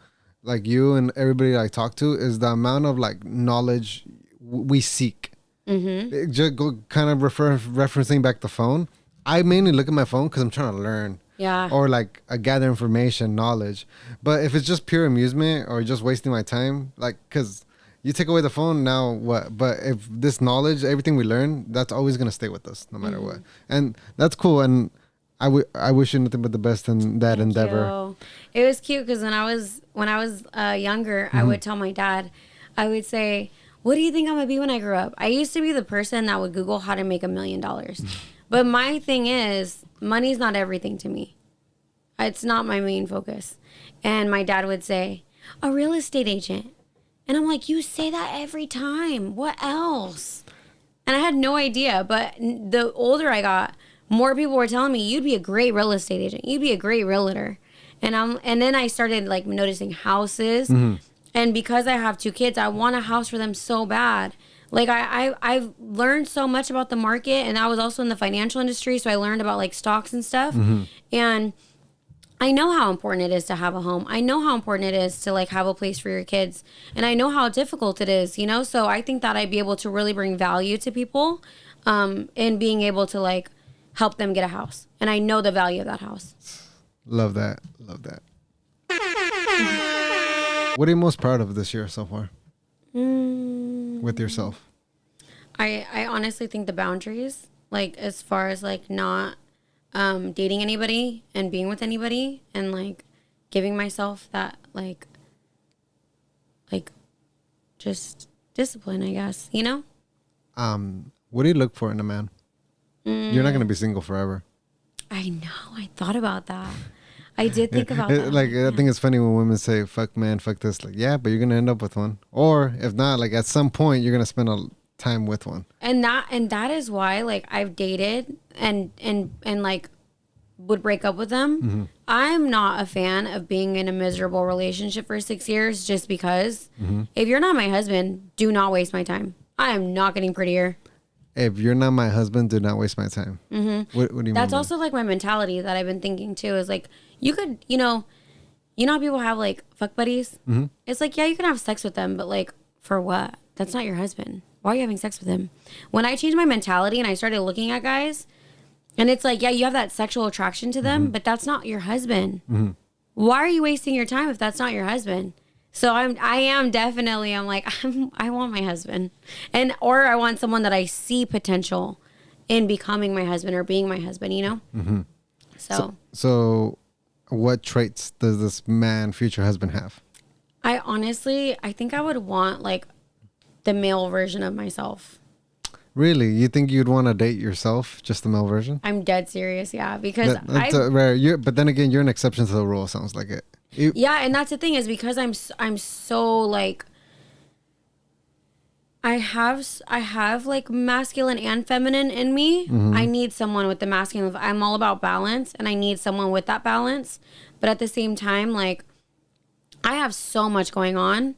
like you and everybody I talk to is the amount of like knowledge we seek. Just go kind of referencing back the phone. I mainly look at my phone because I'm trying to learn. Yeah. Or like gather information, knowledge. But if it's just pure amusement or just wasting my time, like, because you take away the phone, now what? But if this knowledge, everything we learn, that's always going to stay with us no matter what. And that's cool. And I wish you nothing but the best in that endeavor. It was cute because when I was younger, I would tell my dad, I would say, what do you think I'm going to be when I grow up? I used to be the person that would Google how to make $1 million. But my thing is, money's not everything to me. It's not my main focus. And my dad would say, a real estate agent. And I'm like, you say that every time. What else? And I had no idea. But the older I got, more people were telling me, you'd be a great real estate agent. You'd be a great realtor. And then I started like noticing houses. And because I have 2 kids, I want a house for them so bad. Like I've learned so much about the market, and I was also in the financial industry, so I learned about like stocks and stuff. And I know how important it is to have a home. I know how important it is to like have a place for your kids, and I know how difficult it is, you know. So I think that I'd be able to really bring value to people, and being able to like help them get a house, and I know the value of that house. Love that. What are you most proud of this year so far? With yourself? I honestly think the boundaries, like as far as like not dating anybody and being with anybody and like giving myself that like just discipline, I guess, you know? What do you look for in a man? You're not going to be single forever. I know. I thought about that. I did think about that. Like, I think it's funny when women say, fuck man, fuck this. Like, yeah, but you're going to end up with one. Or if not, like at some point, you're going to spend a time with one. And that is why, like, I've dated and like would break up with them. I'm not a fan of being in a miserable relationship for 6 years just because if you're not my husband, do not waste my time. I am not getting prettier. If you're not my husband, do not waste my time. What do you mean? That's also like my mentality that I've been thinking too is like, you could, you know how people have like fuck buddies? It's like, yeah, you can have sex with them, but like for what? That's not your husband. Why are you having sex with him? When I changed my mentality and I started looking at guys and it's like, yeah, you have that sexual attraction to them, but that's not your husband. Why are you wasting your time if that's not your husband? So I am definitely, I'm like, I want my husband or I want someone that I see potential in becoming my husband or being my husband, you know? So what traits does this future husband have? I think I would want like the male version of myself. Really? You think you'd want to date yourself, just the male version? I'm dead serious, yeah. Because that's rare. But then again, you're an exception to the rule. Sounds like it. Yeah, and that's the thing is because I'm so like I have like masculine and feminine in me. I need someone with the masculine. I'm all about balance, and I need someone with that balance. But at the same time, like I have so much going on.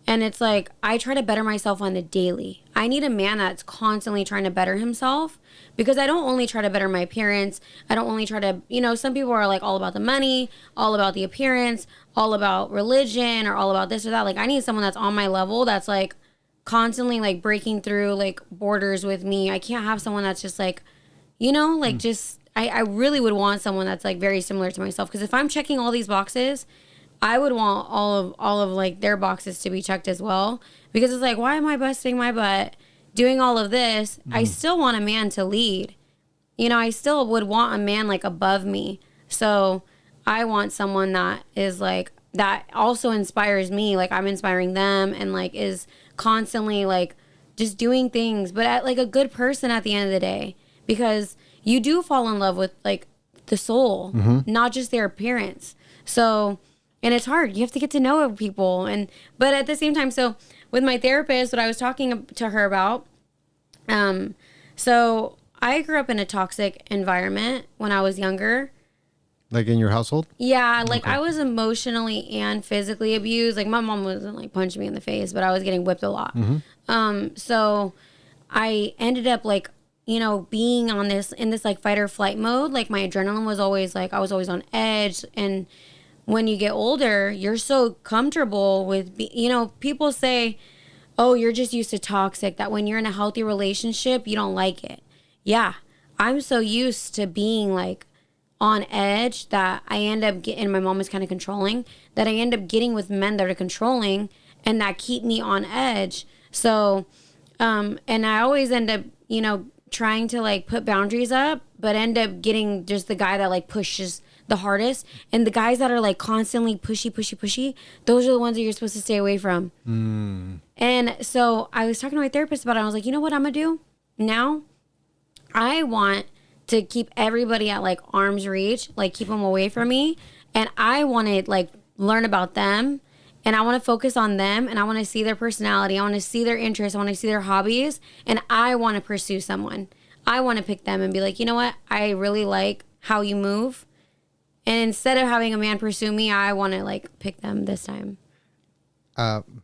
And it's like, I try to better myself on the daily. I need a man that's constantly trying to better himself because I don't only try to better my appearance. I don't only try to, some people are like all about the money, all about the appearance, all about religion or all about this or that. Like I need someone that's on my level that's like constantly like breaking through like borders with me. I can't have someone that's just like, just, I really would want someone that's like very similar to myself. Because if I'm checking all these boxes, I would want all of like their boxes to be checked as well, because it's like, why am I busting my butt doing all of this? I still want a man to lead. I still would want a man like above me. So I want someone that is like, that also inspires me. Like I'm inspiring them and like is constantly like just doing things, but at like a good person at the end of the day, because you do fall in love with like the soul, not just their appearance. So, and it's hard. You have to get to know people. But at the same time, so with my therapist, what I was talking to her about, so I grew up in a toxic environment when I was younger. Like in your household? Yeah, like I was emotionally and physically abused. Like my mom wasn't like punching me in the face, but I was getting whipped a lot. So I ended up like, you know, being in this like fight or flight mode. Like my adrenaline was always like, I was always on edge. And when you get older, you're so comfortable with, you know, people say, oh, you're just used to toxic, that when you're in a healthy relationship, you don't like it. Yeah, I'm so used to being like on edge that I end up getting, my mom is kind of controlling, that I end up getting with men that are controlling and that keep me on edge. So, and I always end up, you know, trying to like put boundaries up, but end up getting just the guy that like pushes the hardest. And the guys that are like constantly pushy, those are the ones that you're supposed to stay away from. And so I was talking to my therapist about it. I was like, you know what I'm gonna do now? I want to keep everybody at like arm's reach, like keep them away from me. And I want to like learn about them, and I want to focus on them, and I want to see their personality. I want to see their interests. I want to see their hobbies, and I want to pursue someone. I want to pick them and be like, you know what? I really like how you move. And instead of having a man pursue me, I want to like pick them this time.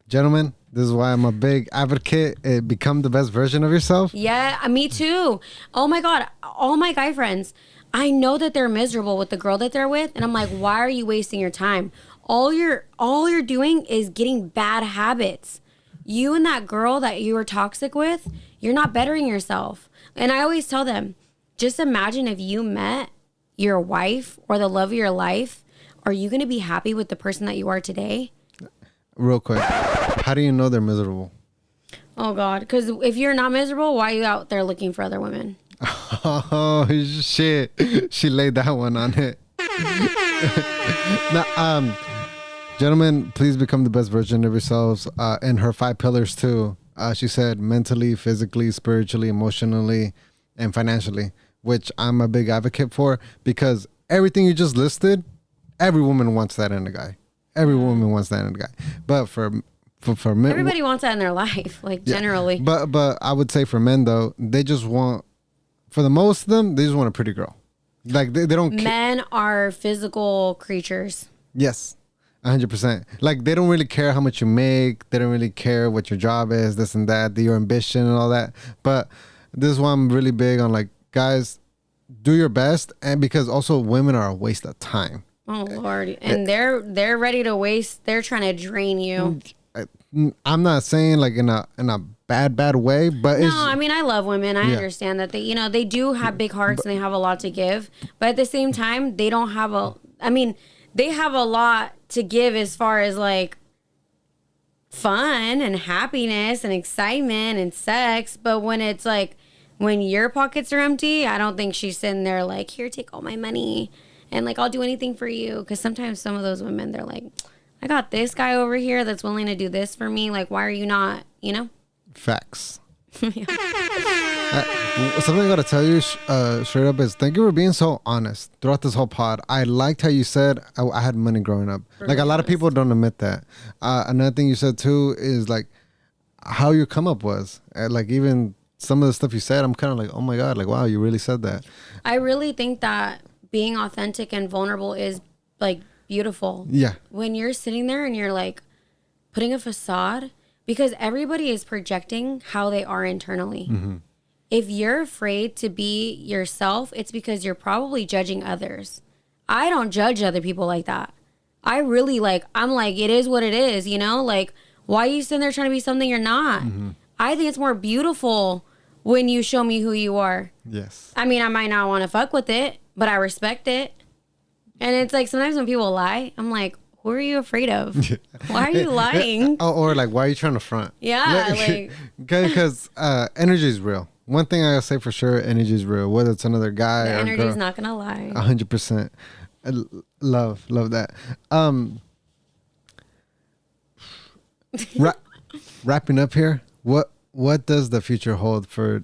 Gentlemen, this is why I'm a big advocate. Become the best version of yourself. Yeah, me too. Oh my God. All my guy friends, I know that they're miserable with the girl that they're with. And I'm like, why are you wasting your time? All you're doing is getting bad habits. You and that girl that you were toxic with, you're not bettering yourself. And I always tell them, just imagine if you met your wife or the love of your life, are you going to be happy with the person that you are today? Real quick, how do you know they're miserable? Oh God, because if you're not miserable, why are you out there looking for other women? Oh shit, she laid that one on it. Now, gentlemen, please become the best version of yourselves. And her 5 pillars too. She said mentally, physically, spiritually, emotionally, and financially, which I'm a big advocate for, because everything you just listed, every woman wants that in a guy. Every woman wants that in a guy. But for men, everybody wants that in their life, like generally. But I would say for men though, they just want, for the most of them, they just want a pretty girl. Like they don't. Men are physical creatures. Yes, 100%. Like they don't really care how much you make. They don't really care what your job is, this and that, your ambition and all that. But this is why I'm really big on like, guys, do your best, and because also women are a waste of time. Oh Lord, and they're ready to waste. They're trying to drain you. I'm not saying like in a bad way, but no, I mean I love women. I understand that they do have big hearts and they have a lot to give, but at the same time they don't have they have a lot to give as far as like fun and happiness and excitement and sex. But when it's like when your pockets are empty, I don't think she's sitting there like, here, take all my money. And like, I'll do anything for you. Because sometimes some of those women, they're like, I got this guy over here that's willing to do this for me. Like, why are you not, you know? Facts. Something I got to tell you straight up is thank you for being so honest throughout this whole pod. I liked how you said I had money growing up. Like a lot of people don't admit that. Another thing you said too is like how your come up was. Like even some of the stuff you said, I'm kind of like, oh my God, like, wow, you really said that. I really think that being authentic and vulnerable is like beautiful. Yeah. When you're sitting there and you're like putting a facade, because everybody is projecting how they are internally. Mm-hmm. If you're afraid to be yourself, it's because you're probably judging others. I don't judge other people like that. I really I'm like, it is what it is, you know? Like, why are you sitting there trying to be something you're not? Mm-hmm. I think it's more beautiful when you show me who you are. Yes. I mean, I might not want to fuck with it, but I respect it. And it's like sometimes when people lie, I'm like, who are you afraid of? Why are you lying? Or like, why are you trying to front? Yeah, like. Because energy is real. One thing I gotta say for sure, energy is real. Whether it's another guy or energy is girl, not gonna lie. 100%. Love that. Wrapping up here. What what does the future hold for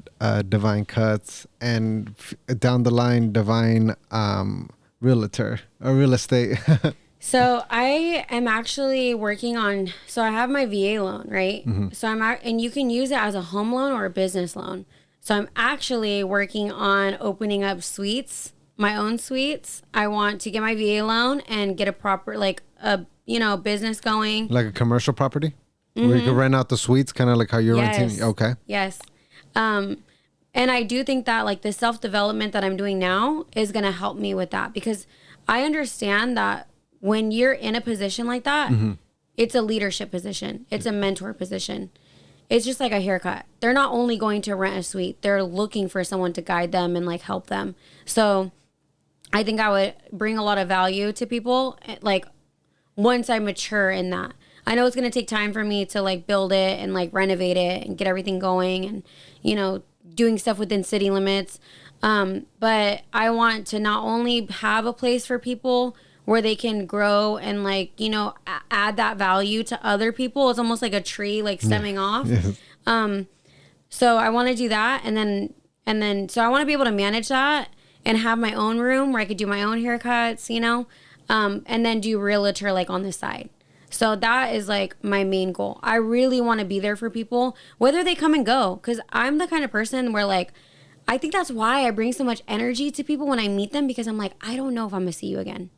Divine Cuts and down the line Divine realtor or real estate? So I am actually working on, so I have my VA loan, right? So and you can use it as a home loan or a business loan. So I'm actually working on opening up suites, my own suites. I want to get my VA loan and get a proper, like a, business going. Like a commercial property? Where you can rent out the suites, kind of like how you're renting? Okay. Yes. And I do think that like the self-development that I'm doing now is going to help me with that, because I understand that when you're in a position like that, it's a leadership position. It's a mentor position. It's just like a haircut. They're not only going to rent a suite. They're looking for someone to guide them and like help them. So I think I would bring a lot of value to people, like once I mature in that. I know it's going to take time for me to like build it and like renovate it and get everything going and, doing stuff within city limits. But I want to not only have a place for people where they can grow and like, add that value to other people. It's almost like a tree, like stemming off. Yes. So I want to do that. And then, so I want to be able to manage that and have my own room where I could do my own haircuts, and then do realtor like on the side. So that is like my main goal. I really want to be there for people, whether they come and go. Cause I'm the kind of person where like, I think that's why I bring so much energy to people when I meet them, because I'm like, I don't know if I'm gonna see you again.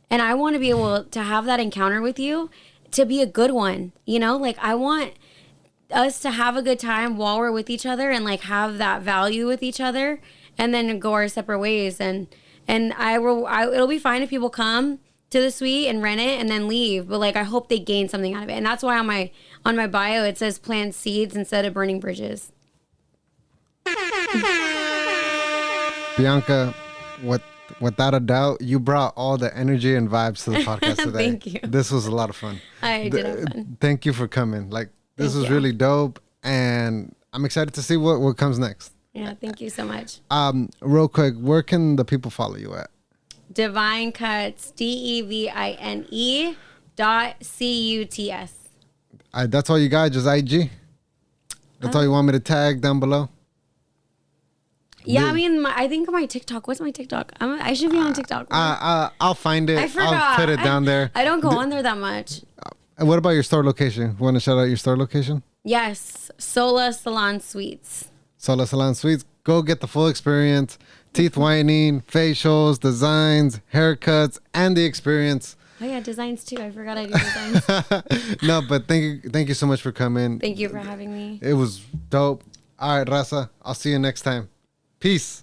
And I want to be able to have that encounter with you to be a good one. Like I want us to have a good time while we're with each other and like have that value with each other, and then go our separate ways. And it'll be fine if people come to the suite and rent it and then leave. But like, I hope they gain something out of it. And that's why on my bio, it says plant seeds instead of burning bridges. Bianca, without a doubt, you brought all the energy and vibes to the podcast today. Thank you. This was a lot of fun. I did have fun. Thank you for coming. Like, this was really dope, and I'm excited to see what comes next. Yeah, thank you so much. Real quick, where can the people follow you at? Divine Cuts, DEVINE .CUTS. That's all you got? Just IG? That's all you want me to tag down below? Yeah, I mean, I think my TikTok. What's my TikTok? I should be on TikTok. Right? I'll find it. I forgot. I'll put it down there. I don't go on there that much. And what about your store location? Want to shout out your store location? Yes, Sola Salon Suites. Sola Salon Suites. Go get the full experience. Teeth whitening, facials, designs, haircuts, and the experience. Oh yeah, designs too. I forgot I do designs. No, but thank you so much for coming. Thank you for having me. It was dope. All right, Raza. I'll see you next time. Peace.